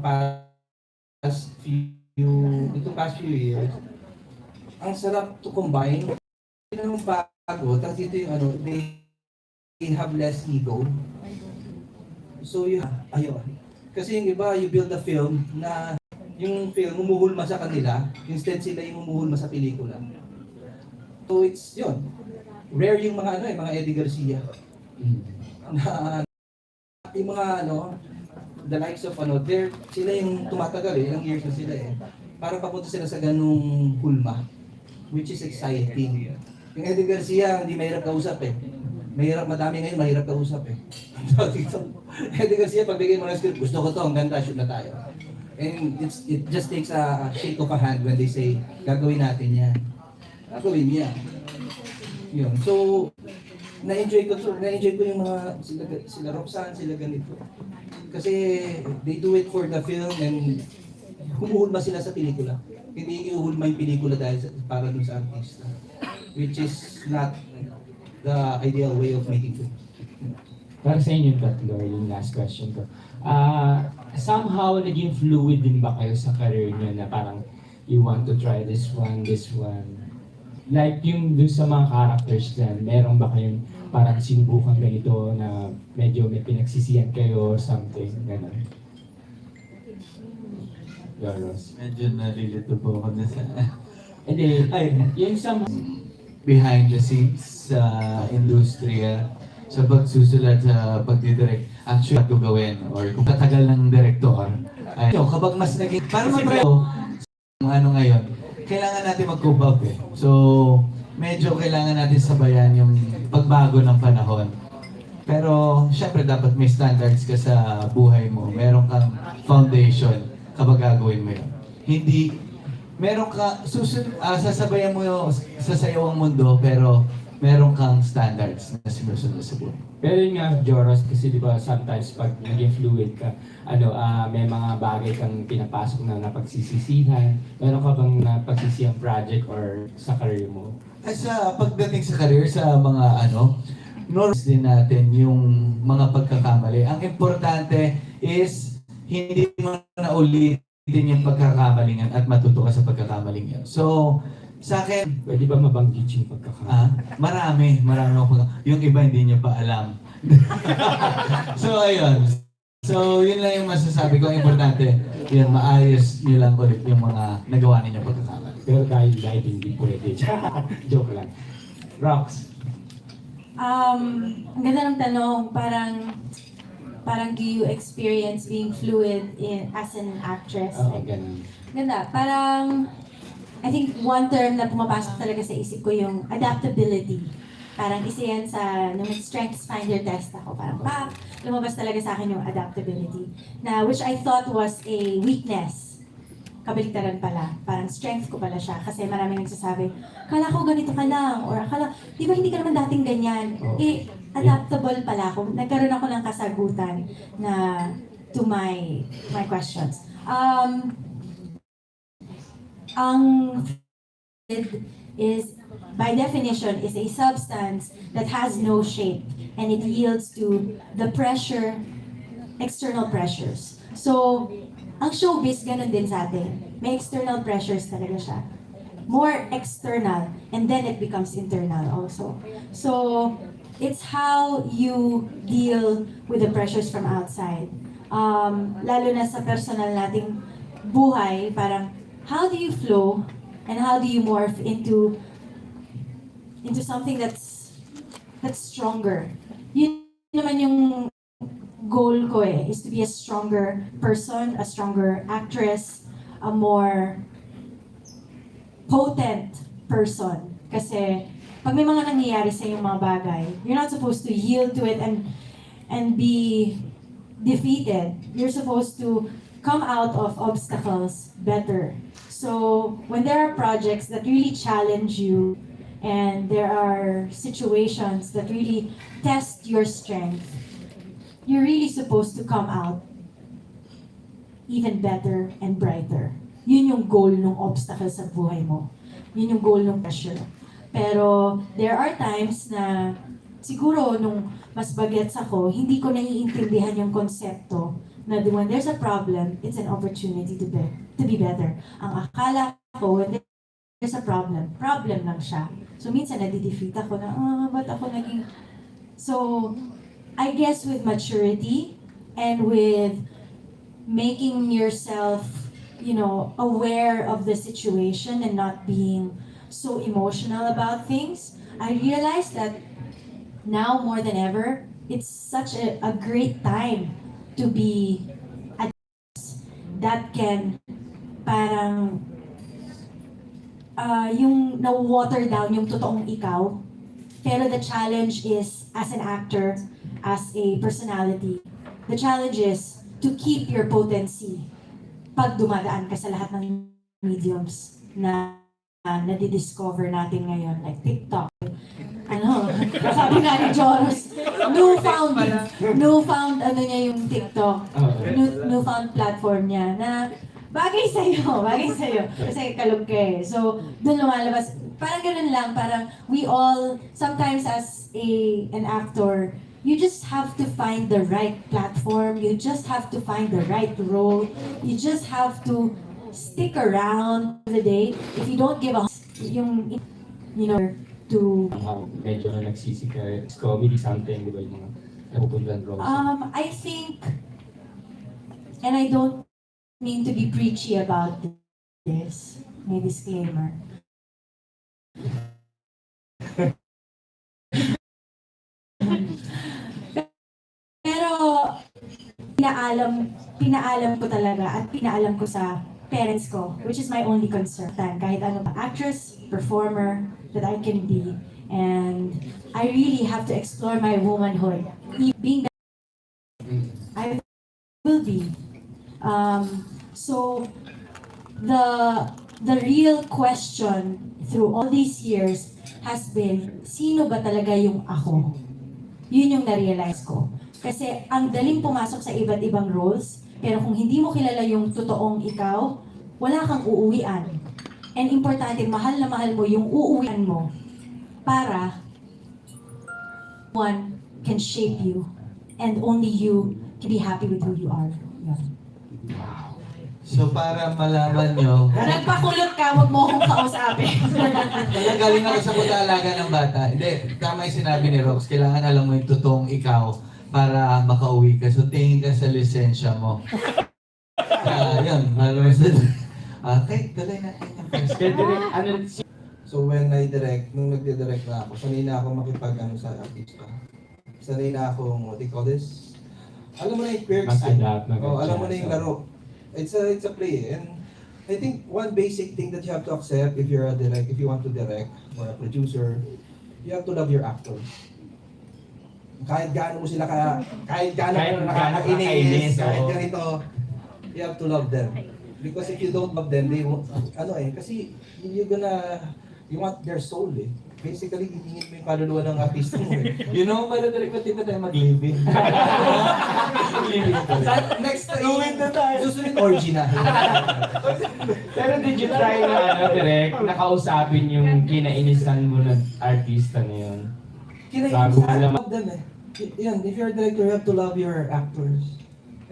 Speaker 3: past few years, ang sarap to combine. Yun ang bago, tapos dito yung they have less ego. So ayun. Kasi yung iba, you build a film na yung film umuhulma sa kanila, instead sila yung umuhulma sa pelikula. So it's yun. Rare yung mga mga Eddie Garcia. Na yung mga the likes of sila yung tumatagal ilang years na sila eh. Para papunta sila sa ganung hulma, which is exciting. Yung Eddie Garcia, hindi mahirap kausap eh. Madami ngayon, mahirap kausap eh. Eddie Garcia, pagbigay mo ng script, gusto ko to, ang ganda, shoot na tayo. And it just takes a shake of a hand when they say, gagawin natin yan. Gagawin niya. Yun. So, na-enjoy ko yung mga, sila Roxanne, sila ganito. Kasi they do it for the film and humuhulma sila sa pelikula. Hindi iuhulma yung pelikula dahil para dun sa artista. Which is not the ideal way of making film.
Speaker 12: Para sa inyo tatlo, yung last question ko. Somehow, naging fluid din ba kayo sa career nyo na parang you want to try this one? Like yung dun sa mga characters na, meron ba kayong parang sinubukan ganito na medyo may pinagsisiyan kayo or something, gano'n? Joross.
Speaker 4: Medyo nalilito po ako na sa...
Speaker 12: Hindi, yung sa
Speaker 4: behind the scenes sa industriya, sa pagsusulat, sa pagdidirect, actually ko gawin, or kung tatagal ng direktor, ay, kapag mas naging, para mag-try ngayon, kailangan natin mag-cope up eh. So, medyo kailangan natin sabayan yung pagbago ng panahon. Pero, syempre dapat may standards ka sa buhay mo. Meron kang foundation. kapag gagawin mo yun. Hindi, meron ka, sasabayan mo yung sasayaw ang mundo, pero meron kang standards na sinusunod sa buhay.
Speaker 12: Pero yun nga, Joross, kasi di ba sometimes pag naging fluid ka, may mga bagay kang pinapasok na napagsisisihan. Meron ka bang napagsisiyang project or sa career mo?
Speaker 4: At sa pagdating sa career, sa mga norms din natin yung mga pagkakamali. Ang importante is hindi mo na ulitin yung pagkakamalingan at matuto ka sa pagkakamaling yan. So, sa akin,
Speaker 12: Pwede ba mabanggit yung pagkakamali?
Speaker 4: marami ako. Yung iba hindi niya pa alam. So, ayun. So, yun lang yung masasabi ko. Ang importante, yun, maayos nyo lang ulit yung mga nagawa ninyo pagkakamali.
Speaker 12: Pero dahil hindi pwede. Joke lang. Rox,
Speaker 1: Ang ganda ng tanong, parang do you experience being fluid as an actress?
Speaker 12: ganun.
Speaker 1: Ganda, parang I think one term na pumapasok talaga sa isip ko yung adaptability. Parang isa yan sa, nung strengths finder test ako, parang lumabas talaga sa akin yung adaptability. Na which I thought was a weakness. Kabaliktaran pala. Parang strength ko pala siya. Kasi maraming nagsasabi, akala ko ganito ka lang. Or akala, di ba hindi ka naman dating ganyan? Adaptable pala ako. Nagkaroon ako ng kasagutan na to my questions. Ang is, by definition, is a substance that has no shape and it yields to the pressure, external pressures. So, ang showbiz, ganun din sa atin. May external pressures talaga siya. More external, and then it becomes internal also. So, it's how you deal with the pressures from outside. Lalo na sa personal nating buhay, parang how do you flow and how do you morph into something that's stronger. Yun naman yung goal ko is to be a stronger person, a stronger actress, a more potent person. Kasi pag may mga nangyayari sa yung mga bagay, you're not supposed to yield to it and be defeated. You're supposed to come out of obstacles better. So when there are projects that really challenge you and there are situations that really test your strength, you're really supposed to come out even better and brighter. Yun yung goal ng obstacle sa buhay mo. Yun yung goal ng pressure. Pero there are times na siguro nung mas bagets ako, hindi ko naiintindihan yung konsepto na when there's a problem, it's an opportunity to be better. Ang akala ko, when there's a problem lang siya. So minsan nadidefeat ako na, ba't ako naging... So, I guess with maturity and with making yourself, aware of the situation and not being so emotional about things, I realized that now more than ever, it's such a great time to be that can parang yung na-water down yung totoong ikaw. Pero the challenge is, as an actor, as a personality, the challenge is to keep your potency pag dumadaan ka sa lahat ng mediums na nadidiscover natin ngayon, like TikTok. Sabi nga ni Joross, newfound niya yung TikTok, newfound platform niya na bagay sa'yo, kasi kalog ka eh. So, dun lumalabas, parang ganun lang, parang we all, sometimes as an actor, you just have to find the right platform, you just have to find the right role, you just have to stick around the day. If you don't give a to
Speaker 12: medyo nagsisi ka, comedy something, di ba yung mga napupuntan roles?
Speaker 1: I think, and I don't mean to be preachy about this, may disclaimer. Pero pinaalam ko talaga at pinaalam ko sa parents ko, which is my only concern. Kahit ano pa, actress, performer, that I can be. And I really have to explore my womanhood. Being that I will be. So, the real question through all these years has been, sino ba talaga yung ako? Yun yung na-realize ko. Kasi ang daling pumasok sa iba't ibang roles, pero kung hindi mo kilala yung totoong ikaw, wala kang uuwian. And importante, mahal na mahal mo yung uuwian mo para one can shape you and only you can be happy with who you are. Yan.
Speaker 4: So para malaman nyo,
Speaker 1: Nagpakulot ka, huwag mo akong kausapin.
Speaker 4: talagang galing ako sa pag-aalaga ng bata. Hindi, tama yung sinabi ni Rox, kailangan alam mo yung totoong ikaw para makauwi ka. So tingin ka sa lisensya mo. Yun, alam mo sa... Okay, tuloy natin yung first.
Speaker 12: Kaya direct, ano,
Speaker 3: So when I direct, nung nagdi-direct na ako, sanay na ako makipag-ano sa artista. Sanay na akong, what do you call this? Alam mo na yung quirks.
Speaker 12: Mag-adapt,
Speaker 3: Alam mo na yung laro. It's a play. And I think one basic thing that you have to accept if you want to direct or a producer, you have to love your actors. Kahit gaano mo sila kahit gaano mo nakakainis, kahit ganito, you have to love them. Because if you don't love them, they won't, kasi you want their soul eh. Basically, hihingin mo yung kaluluwa ng artista mo eh.
Speaker 4: You know, pala direct pati na tayo mag-living.
Speaker 3: Next time, susunod orgy na.
Speaker 12: Pero did you try na direct, nakausapin yung kinainisan mo ng artista na yun? Bago mo naman.
Speaker 3: Love them eh. Yan, if you're a director, you have to love your actors.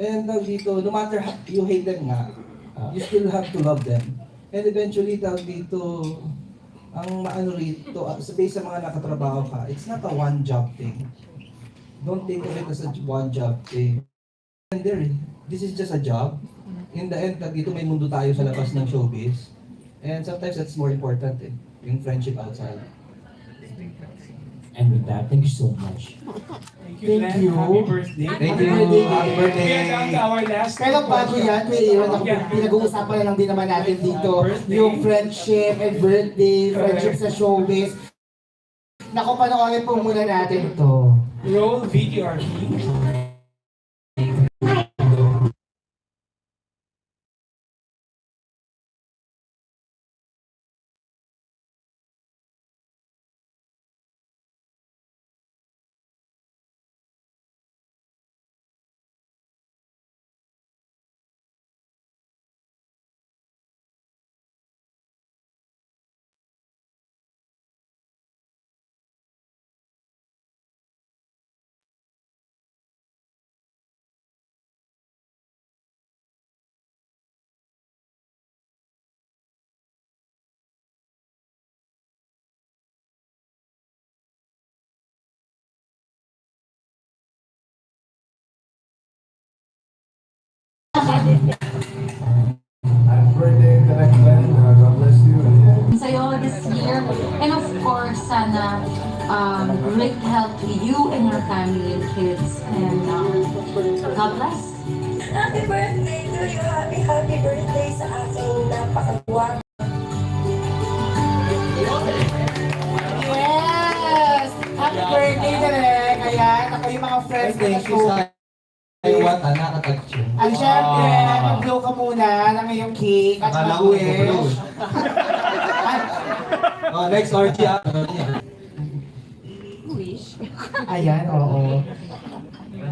Speaker 3: And dito, no matter how you hate them nga, you still have to love them. And eventually, dito, ang maano rito, based sa mga nakatrabaho ka, it's not a one-job thing. Don't think of it as a one-job thing. And there, this is just a job. In the end, dito may mundo tayo sa labas ng showbiz. And sometimes that's more important eh, yung friendship outside.
Speaker 12: And with that, thank you so much.
Speaker 6: Thank you. Happy birthday.
Speaker 3: Thank you. Happy birthday.
Speaker 6: We are down to our last
Speaker 2: Pero bago yan, may iwan ako,
Speaker 6: Yeah.
Speaker 2: pinag-uusapan na lang din naman natin dito, yung friendship and birthday, friendship sa showbiz. Naku, panoorin po muna natin ito.
Speaker 6: roll video.
Speaker 13: Sa'yo this year, and of course, sana great health to you and your family and kids, and God bless.
Speaker 14: Happy birthday to you! Happy birthday sa aking napakagwang.
Speaker 2: Yes! Happy birthday, Direk! Ayan, ako yung mga friends ko na showbiz.
Speaker 4: What? Nakatouch yun.
Speaker 2: At syempre, mag-blow ka muna ng iyong cake at
Speaker 4: Akala ko
Speaker 2: mag-wish.
Speaker 4: Next orgy
Speaker 2: Ayan, oo.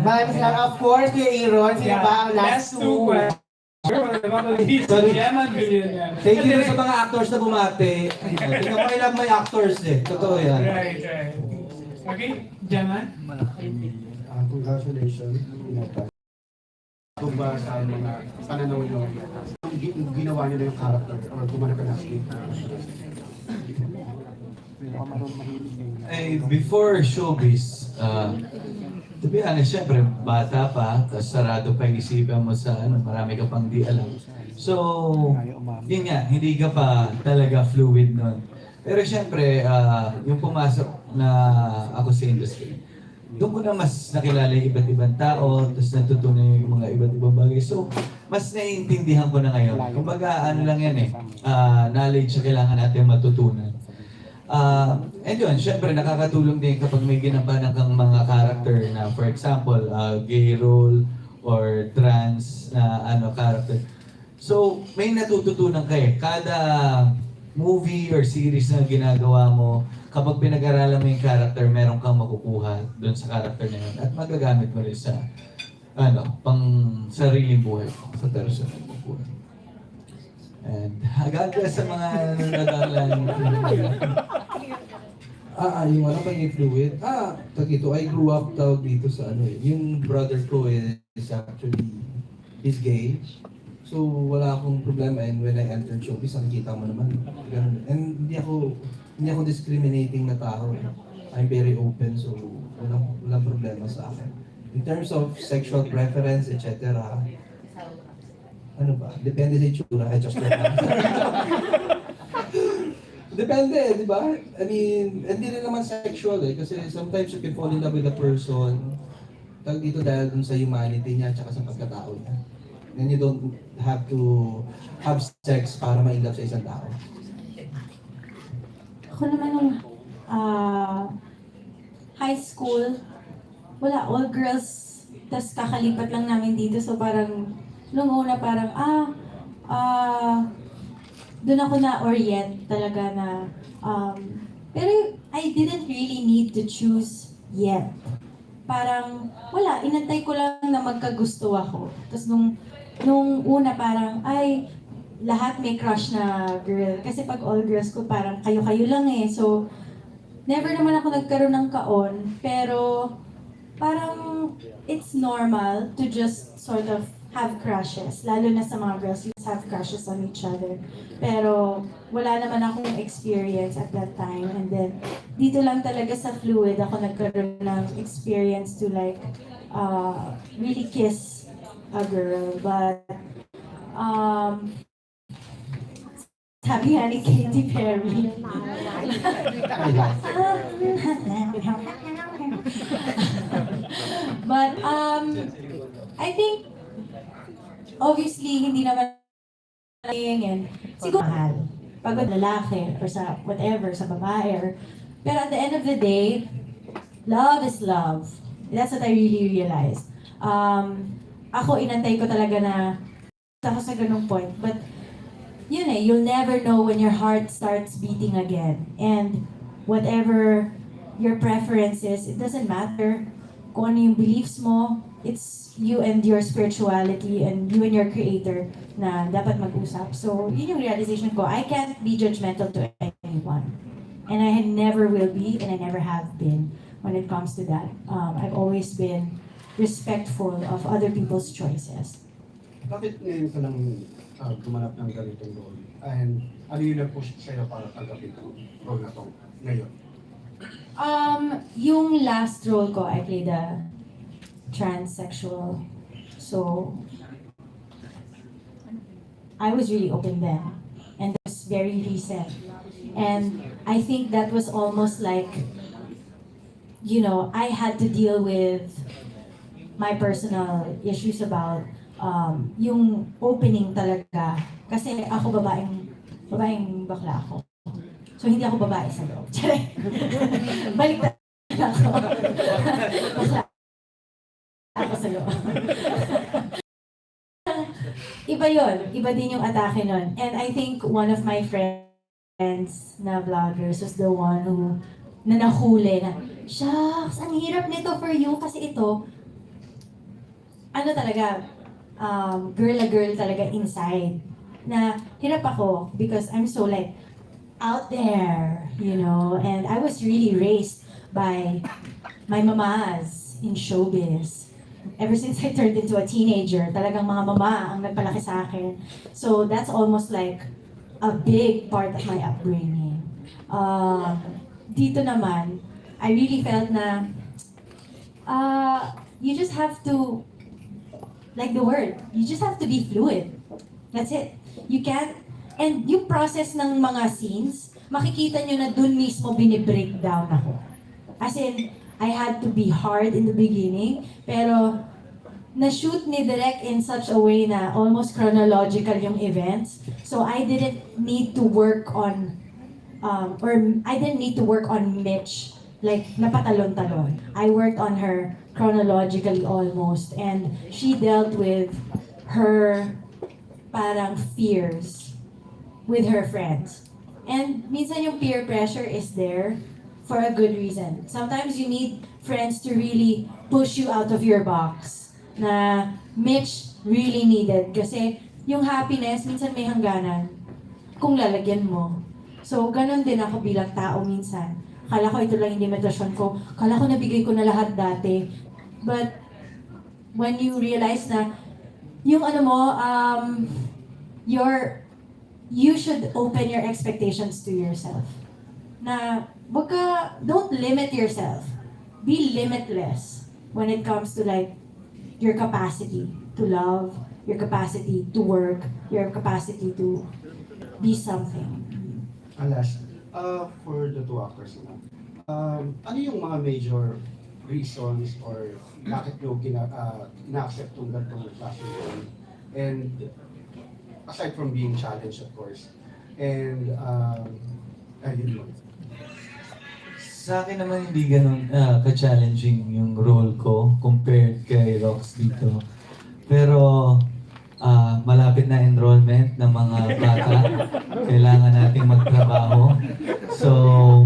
Speaker 2: Maraming salamat. Of course, Kuya Aaron, sino ba ang last two?
Speaker 6: Sorry.
Speaker 3: Thank you sa mga actors na bumate. Tingnan mo, I love my actors eh. Totoo yan.
Speaker 6: Right. Okay, Jaman?
Speaker 15: Congratulations. Kung ba sa mga pananaw nyo, ginawa nyo na yung character or gumanap ka na
Speaker 4: before showbiz, to be honest, syempre, bata pa, tapos sarado pa yung isipan mo sa marami ka pang di alam. So, yun nga, hindi ka pa talaga fluid nun. Pero syempre, yung pumasok na ako sa industry, doon ko na mas nakilala yung iba't ibang tao, tapos natutunan yung mga iba't ibang bagay. So, mas naiintindihan ko na ngayon. Kumbaga, lang yan knowledge na kailangan natin matutunan. And yun, syempre nakakatulong din kapag may ginampanan kang mga character na, for example, gay role or trans na character. So, may natututunan ka eh. Kada movie or series na ginagawa mo, kapag pinag-aralan mo yung character, meron kang makukuha doon sa character na yun. At magagamit mo rin sa, pang sariling buhay mo, sa personal mo buhay. And hanggang sa mga nanonood
Speaker 3: Yung ano kay Fluid? Tagito, I grew up tawag dito sa yung brother ko is actually, he's gay. So, wala akong problema and when I entered showbiz, nakikita mo naman. Ganun. And hindi ako discriminating na tao. I'm very open, so walang problema sa akin. In terms of sexual preference, etc., ano ba? Depende sa itsura. I just Depende, di ba? I mean, hindi rin naman sexual kasi sometimes you can fall in love with a person tag dito dahil dun sa humanity niya at sa pagkatao niya. And you don't have to have sex para ma-inlove sa isang tao.
Speaker 1: Ako naman nung high school, wala, all girls, tas kakalipat lang namin dito, so parang, nung una parang, doon ako na-orient talaga na, pero I didn't really need to choose yet. Parang, wala, inantay ko lang na magkagusto ako. Tapos nung una parang, lahat may crush na girl. Kasi pag all girls ko, parang kayo-kayo lang eh. So, never naman ako nagkaroon ng kaon, pero parang it's normal to just sort of have crushes. Lalo na sa mga girls, you just have crushes on each other. Pero wala naman akong experience at that time. And then, dito lang talaga sa Fluid, ako nagkaroon ng experience to like, really kiss a girl. But, sabi nga ni Katy Perry. But, I think, obviously, hindi naman and siguro mahal. Pagod lalaki or sa whatever, sa babae. Pero at the end of the day, love is love. That's what I really realized. Ako, inantay ko talaga na ako sa ganung point. But, yun you'll never know when your heart starts beating again. And whatever your preference is, it doesn't matter kung ano yung beliefs mo. It's you and your spirituality and you and your creator na dapat mag-usap. So, yun yung realization ko. I can't be judgmental to anyone. And I never will be, and I never have been when it comes to that. I've always been respectful of other people's choices.
Speaker 15: Bakit ngayon ka lang gumanap ng ganitong role? And ano yung nag-push sa'yo para tanggapin ang role na to ngayon?
Speaker 1: Yung last role ko, I played a transsexual. So, I was really open then. And it was very recent. And I think that was almost like, I had to deal with my personal issues about yung opening talaga. Kasi ako babaeng bakla ako. So, hindi ako babae sa loob. Balik na ako. Bakla ako sa loob. Iba yun. Iba din yung atake nun. And I think one of my friends na vloggers was the one who nahuli na, shucks, ang hirap nito for you kasi ito, talaga, girl talaga inside. Na hirap ako because I'm so like, out there, and I was really raised by my mamas in showbiz. Ever since I turned into a teenager, talagang mga mama ang nagpalaki sa akin. So that's almost like a big part of my upbringing. Dito naman, I really felt na you just have to, like the word, you just have to be fluid. That's it. You can't, and yung process ng mga scenes, makikita nyo na dun mismo binibreakdown ako. As in, I had to be hard in the beginning, pero na-shoot ni Direk in such a way na almost chronological yung events. So I didn't need to work on, I didn't need to work on Mitch, like napatalon-talon. I worked on her chronologically almost, and she dealt with her parang fears with her friends. And minsan yung peer pressure is there for a good reason. Sometimes you need friends to really push you out of your box na Mitch really needed. Kasi yung happiness, minsan may hangganan kung lalagyan mo. So, ganun din ako bilang tao minsan. Kala ko ito lang yung limitasyon ko. Kala ko nabigay ko na lahat dati. But, when you realize na, yung ano mo, you should open your expectations to yourself. Na, don't limit yourself. Be limitless when it comes to like, your capacity to love, your capacity to work, your capacity to be something.
Speaker 15: Alas, for the two actors naman, ano yung mga major reasons or bakit nyo ina-accept yung ganitong klaseng role? And aside from being challenged, of course, and ayun lang.
Speaker 4: Sa akin naman hindi ganun ka-challenging yung role ko compared kay Rox dito. Pero malapit na enrollment ng mga bata. Kailangan nating magtrabaho. So,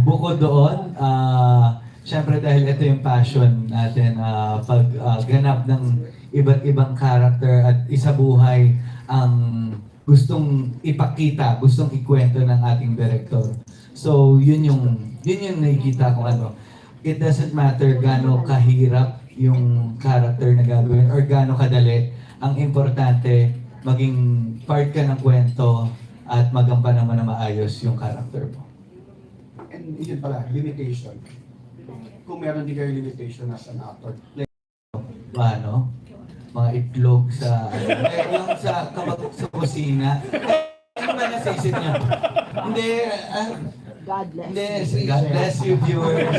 Speaker 4: bukod doon, syempre dahil ito yung passion natin, pagganap ng iba't ibang character at isabuhay ang gustong ipakita, gustong ikwento ng ating director. So, yun yung nakikita ko ano. It doesn't matter gaano kahirap yung character na gagawin or gaano kadali. Ang importante, maging part ka ng kwento at magampanan mo na maayos yung character mo.
Speaker 15: And yun pala, limitation. Kung meron din kayo limitation as an actor.
Speaker 4: Ano? Mga itlog sa yung sa kusina. Ano ba nasa isip niyo? Hindi,
Speaker 11: God bless.
Speaker 4: Hindi, God bless you, viewers.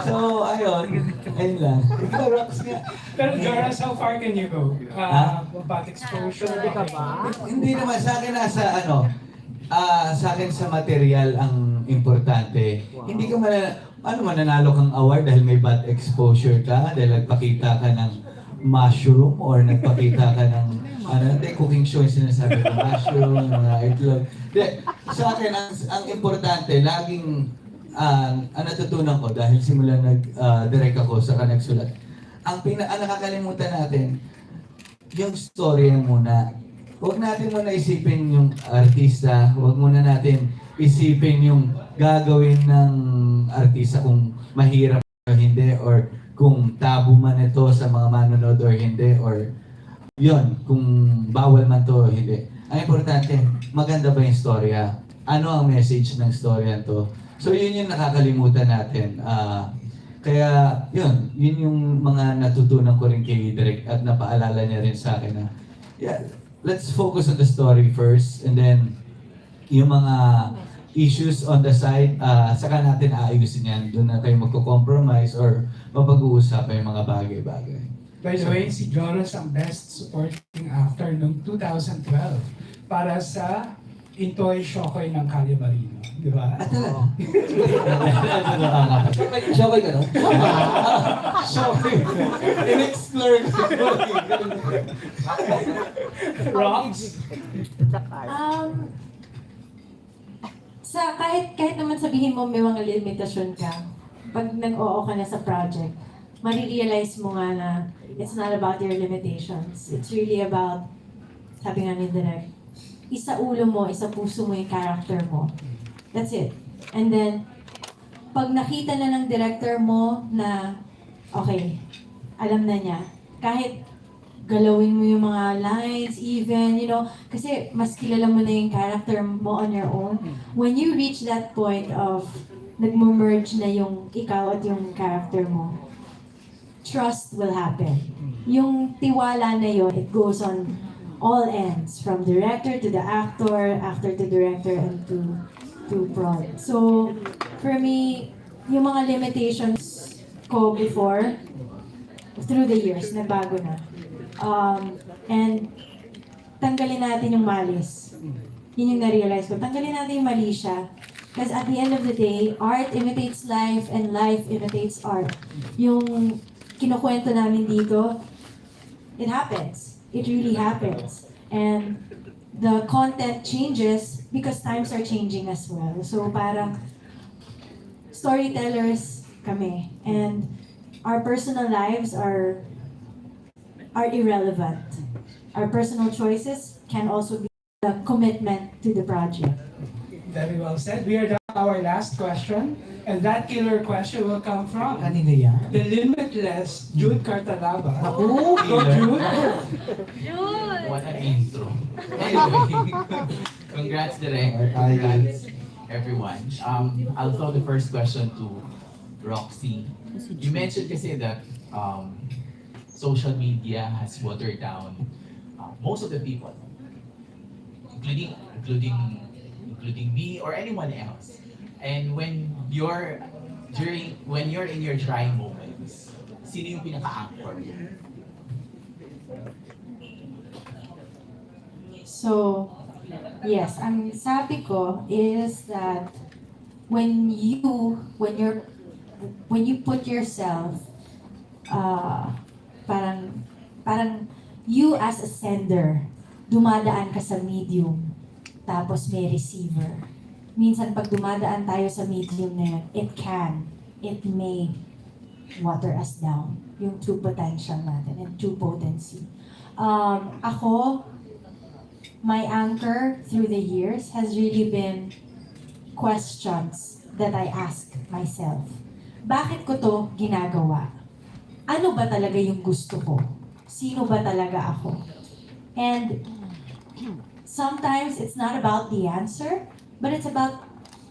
Speaker 4: So, ayun lang. Ikaw, Rox nga.
Speaker 6: Pero Joross, how far can you go? About exposure?
Speaker 11: Ka ba?
Speaker 4: Hindi naman, sa akin sa akin sa material ang importante. Hindi ka mananalo kang award dahil may bad exposure ka, dahil nagpakita ka ng mushroom or nagpakita ka ng cooking show yung sinasabi ko, mushroom, mga itlog. Sa akin, ang importante, laging natutunan ko dahil simula nag-direct ako saka nagsulat. Ang nakakalimutan natin, yung story muna. Huwag natin muna isipin yung artista, huwag muna natin isipin yung gagawin ng artista kung mahirap o hindi or kung tabu man ito sa mga manonood or hindi or yon kung bawal man to o hindi. Ang importante, maganda ba yung storya? Ano ang message ng storya to? So yun yung nakakalimutan natin. Kaya yun yung mga natutunan ko rin kay Direk at napaalala niya rin sa akin na let's focus on the story first and then yung mga issues on the side, saka natin aayusin yan. Doon na kayo magko-compromise or mapag-uusapan yung mga bagay-bagay.
Speaker 6: By the way, si Joross ang Best Supporting Actor noong 2012 para sa Intoy Shokoy ng Calle Marino. Di ba?
Speaker 4: Shokoy ka no? Shokoy. In-explore ko.
Speaker 6: Rox?
Speaker 1: Kahit naman sabihin mo may mga limitasyon ka, pag nag-oo ka na sa project, marirealize mo nga na it's not about your limitations. It's really about, sabi nga ni Direk, isa ulo mo, isa puso mo yung character mo. That's it. And then, pag nakita na ng director mo na, okay, alam na niya, kahit galawin mo yung mga lines, even, kasi mas kilala mo na yung character mo on your own. When you reach that point of nagmo-merge na yung ikaw at yung character mo, trust will happen. Yung tiwala na yun, it goes on all ends, from director to the actor, actor to director, and to prod. So, for me, yung mga limitations ko before, through the years, nagbago na. And tanggalin natin yung malis. Yun yung na-realize ko. Tanggalin natin yung mali siya. Because at the end of the day, art imitates life and life imitates art. Yung kinukwento namin dito, it happens. It really happens. And the content changes because times are changing as well. So parang storytellers kami. And our personal lives are irrelevant. Our personal choices can also be the commitment to the project.
Speaker 6: Very well said. We are down to our last question. And that killer question will come from
Speaker 2: Kanina yan?
Speaker 6: the limitless Jude Cartalaba.
Speaker 2: Naku!
Speaker 6: Go, Jude!
Speaker 4: What an intro. Anyway, congrats Direk. Congrats everyone. I'll throw the first question to Roxy. You mentioned kasi that social media has watered down most of the people, including me or anyone else. And when you're in your trying moments, sino yung pinaka-anchor mo?
Speaker 1: So, yes, ang sabi ko is that when you put yourself parang you as a sender, dumadaan ka sa medium, tapos may receiver. Minsan pag dumadaan tayo sa medium na yun, it may water us down, yung true potential natin and true potency. Ako, my anchor through the years has really been questions that I ask myself. Bakit ko to ginagawa? Ano ba talaga yung gusto ko? Sino ba talaga ako? And sometimes it's not about the answer, but it's about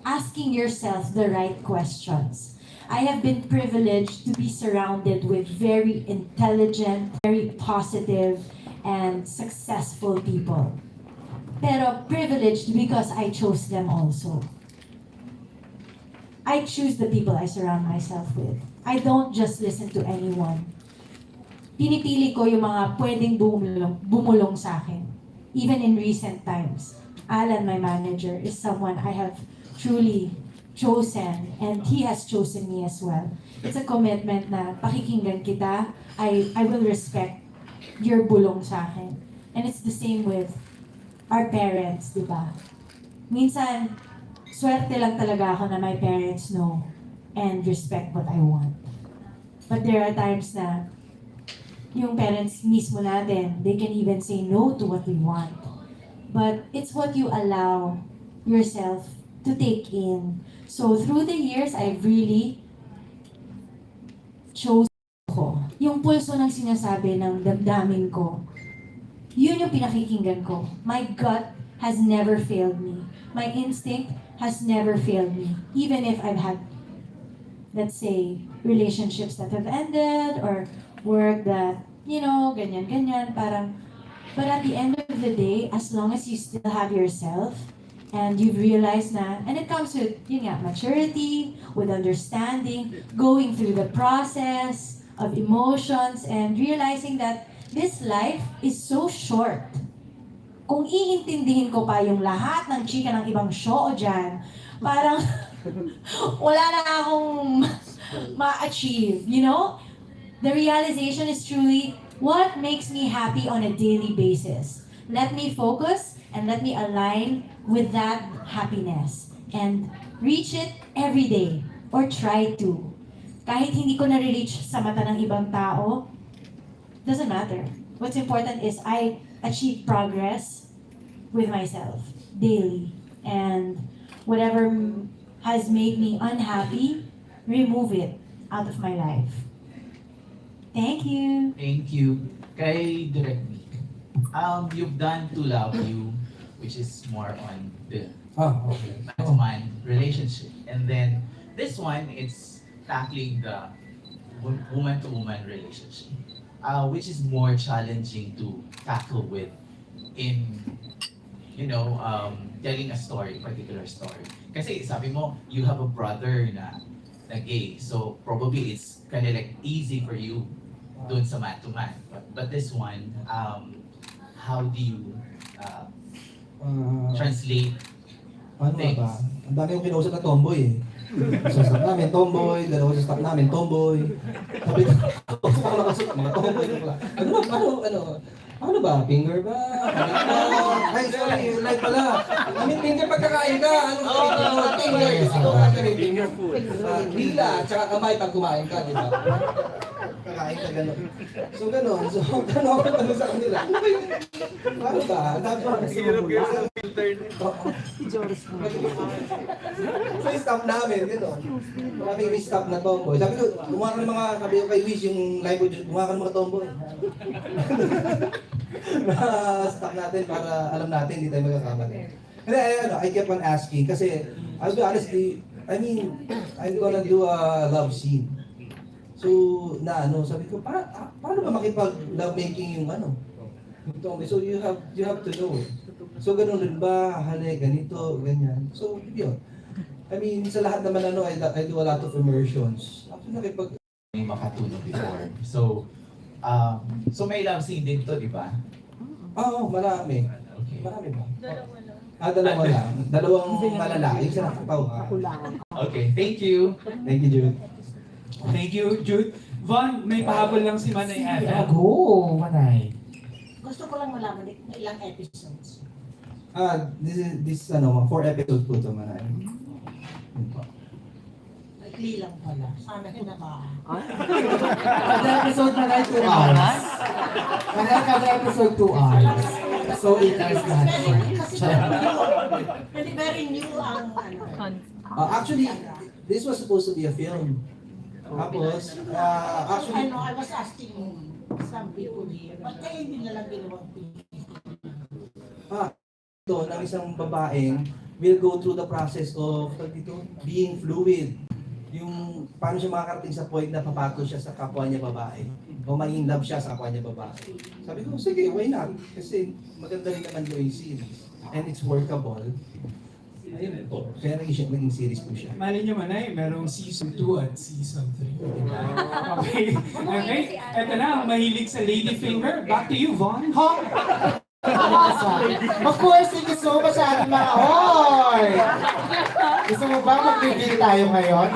Speaker 1: asking yourself the right questions. I have been privileged to be surrounded with very intelligent, very positive, and successful people. Pero privileged because I chose them also. I choose the people I surround myself with. I don't just listen to anyone. Pinipili ko yung mga pwedeng bumulong sa akin. Even in recent times, Alan, my manager, is someone I have truly chosen and he has chosen me as well. It's a commitment na pakikinggan kita, I will respect your bulong sa akin. And it's the same with our parents, di ba? Minsan, swerte lang talaga ako na my parents know and respect what I want. But there are times na yung parents mismo natin, they can even say no to what we want. But it's what you allow yourself to take in. So through the years, I've really chose ko. Yung pulso ng sinasabi ng damdamin ko, yun yung pinakikinggan ko. My gut has never failed me. My instinct has never failed me. Even if I've had, let's say, relationships that have ended or work that, ganyan, parang, but at the end of the day, as long as you still have yourself and you've realized na, and it comes with, maturity, with understanding, going through the process of emotions and realizing that this life is so short. Kung iintindihin ko pa yung lahat ng chika ng ibang show dyan, parang wala na akong ma-achieve, The realization is truly what makes me happy on a daily basis. Let me focus and let me align with that happiness and reach it every day or try to. Kahit hindi ko na-reach sa mata ng ibang tao, doesn't matter. What's important is I achieve progress with myself daily. And whatever has made me unhappy, remove it out of my life. Thank you.
Speaker 4: Thank you. Kay Direk Nick, you've done To Love You, which is more on the man-to-man relationship. And then this one, it's tackling the woman-to-woman relationship, which is more challenging to tackle with in, telling a story, particular story. Kasi sabi mo, you have a brother na gay, so probably it's kind of like easy for you dun sa man-to-man. But this one, how do you translate things?
Speaker 3: Ba? Ang dami yung kinausap na tomboy eh. Sa staff namin, tomboy. Dalawa sa staff namin, tomboy. Sabi ko, nakasuot mga tomboy. Ano ba? Finger ba? Ay, sorry, like pala. I mean, finger pagkakain ka. Anong finger? Ito ka finger food. Dila, tsaka kamay pag kumain ka, di ba? Kakain ka gano'n. So gano'n. So gano'n ako tanong sa kanila. Ano ba yung... Ano ba? Dapat ba kasi Joross na. So yung staff namin, gano'n. Marami yung staff na tomboy. Sabi ko, gumawa ka ng mga, sabi ko kay Wish, yung live audio, gumawa ka ng mga tomboy. Staff natin para alam natin, hindi tayo magkakamali. And then, I kept on asking kasi, I'll be honestly, I mean, I'm gonna do a love scene. So, sabi ko, paano ba makipag-love making yung yung tomboy? So, you have to know. So, ganun rin ba? Hali, ganito, ganyan. So, yun. I mean, sa lahat naman I do a lot of immersions. Actually, nakipag...
Speaker 7: May makatulog before. So may love scene din to, di ba?
Speaker 3: Oo, marami. Marami ba? Dalawa lang. Dalawang malala. Yung sa nakataw ka.
Speaker 7: Okay, thank you.
Speaker 3: Thank you, Jude.
Speaker 6: Thank you, Jude. Von, may pahabol lang si Manay Ata.
Speaker 2: Go, Manay.
Speaker 11: Gusto ko lang malaman ilang episodes.
Speaker 3: This 4 episodes po ito, Manay.
Speaker 11: Ikli lang pala. Sana kinakain.
Speaker 2: Kada episode Manay 2 hours. Kada episode 2 hours. So 8 hours lahat.
Speaker 11: Kasi very new ang
Speaker 3: Actually, this was supposed to be a film. Tapos, actually...
Speaker 11: I was asking some people here, ba't kaya hindi nalang ginawang
Speaker 3: ito, ng isang babaeng will go through the process of being fluid. Yung paano siya makakarating sa point na papatol siya sa kapwa niya babae. O maging love siya sa kapwa niya babae. Sabi ko, sige, why not? Kasi maganda rin naman yung series. And it's workable. Ayun po. Kaya naging series po siya.
Speaker 6: Mali niyo Manay, merong season 2 at season 3. Okay. Okay. Ito na, ang mahilig sa lady finger. Back to you, Von.
Speaker 2: Of course, thank you so much sa ating mga hoy! Gusto mo ba mag-reveal tayo ngayon?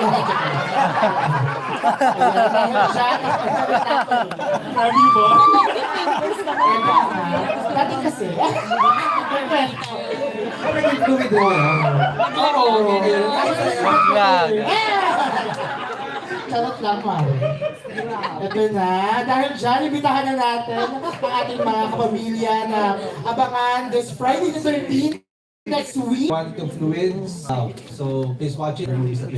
Speaker 6: Sabi mo?
Speaker 2: Dati kasi.
Speaker 3: Naging fluid mo.
Speaker 2: Oo. Charot lang, Mari. Ito na. Dahil dyan, ibitahan na natin ang ating mga kapamilya na abangan this Friday the 13th next week.
Speaker 3: Want to fluids? So please watch it. Release at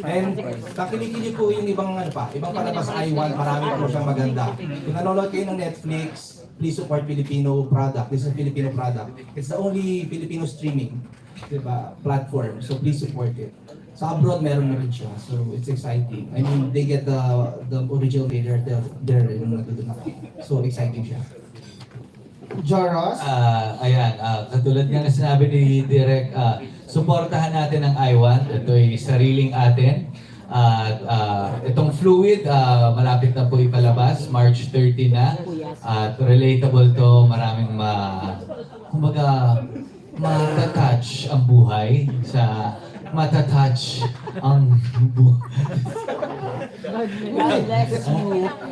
Speaker 3: And kakilikin niyo po yung ibang palabas sa I1. Marami po siyang maganda. Kung nanonood kayo ng Netflix, please support Filipino product. This is a Filipino product. It's the only Filipino streaming platform. So please support it. Sa abroad, meron na rin siya. So, it's exciting. I mean, they get the original creator there yung natutunan. So, exciting siya.
Speaker 2: Joross?
Speaker 4: Ayan, katulad nga na sinabi ni Direk, suportahan natin ang I1. Ito'y sariling atin. Itong fluid, malapit na po ipalabas. March 30 na. At relatable to, maraming matatouch ang buhay sa matatouch ang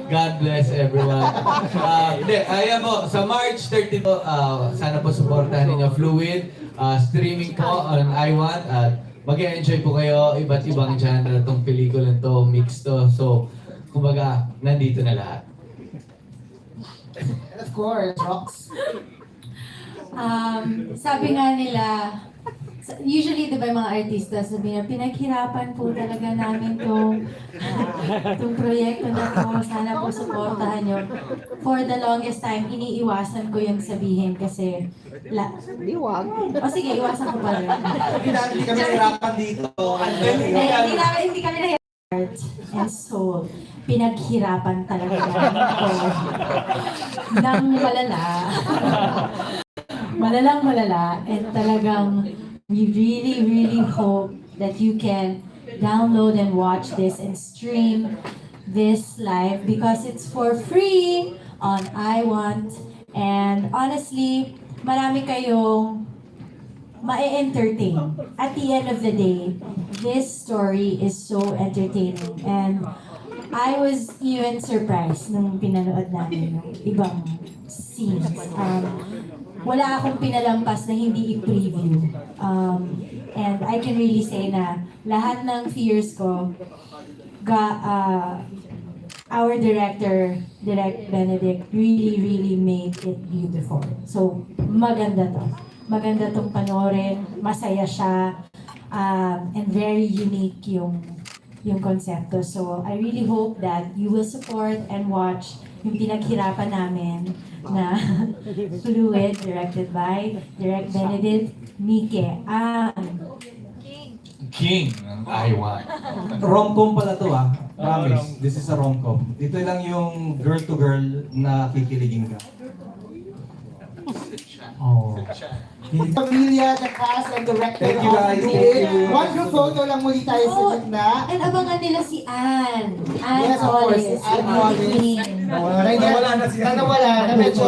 Speaker 4: God bless everyone. Ayan po, sa March 30 po, sana po supportahan ninyo Fluid, streaming po on I1 at mag-enjoy po kayo, iba't ibang genre itong pelikula to, mix to. So, kumbaga, nandito na lahat.
Speaker 2: And of course, Rox.
Speaker 1: Sabi nga nila, usually, di ba, mga artista, sabi na, pinaghirapan po talaga namin itong proyekto na to. Sana po supportahan nyo. For the longest time, iniiwasan ko yung sabihin kasi... Liwag. O sige, iwasan ko pa rin.
Speaker 3: Hindi kami nahirapan dito.
Speaker 1: Hindi kami nahirapan. Heart and soul. Pinaghirapan talaga namin ito. Nang malala. Malala. And talagang we really, really hope that you can download and watch this and stream this live because it's for free on I Want. And honestly, marami kayong ma-entertain. At the end of the day, this story is so entertaining. And I was even surprised nung pinanood namin yung ibang scenes. Wala akong pinalampas na hindi i-preview. And I can really say na lahat ng fears ko, our director, Direct Benedict, really made it beautiful. So, maganda to. Maganda tong panoorin, masaya siya, and very unique yung konsepto. So, I really hope that you will support and watch yung pinaghirapan namin na Fluid, directed by Direct Benedict, Mike,
Speaker 4: King ng Taiwan.
Speaker 3: Rom-com pala to Promise, this is a rom-com. Ito lang yung girl-to-girl na kikiligin ka.
Speaker 4: Oh.
Speaker 2: Pamilya, the cast, and director
Speaker 3: Thank you, guys.
Speaker 2: of
Speaker 3: Thank you.
Speaker 2: One group photo lang muli tayo sa gitna.
Speaker 1: And abangan nila si Anne.
Speaker 2: Yes, of course, si Anne Collins.
Speaker 1: Queen.
Speaker 2: Nawala na medyo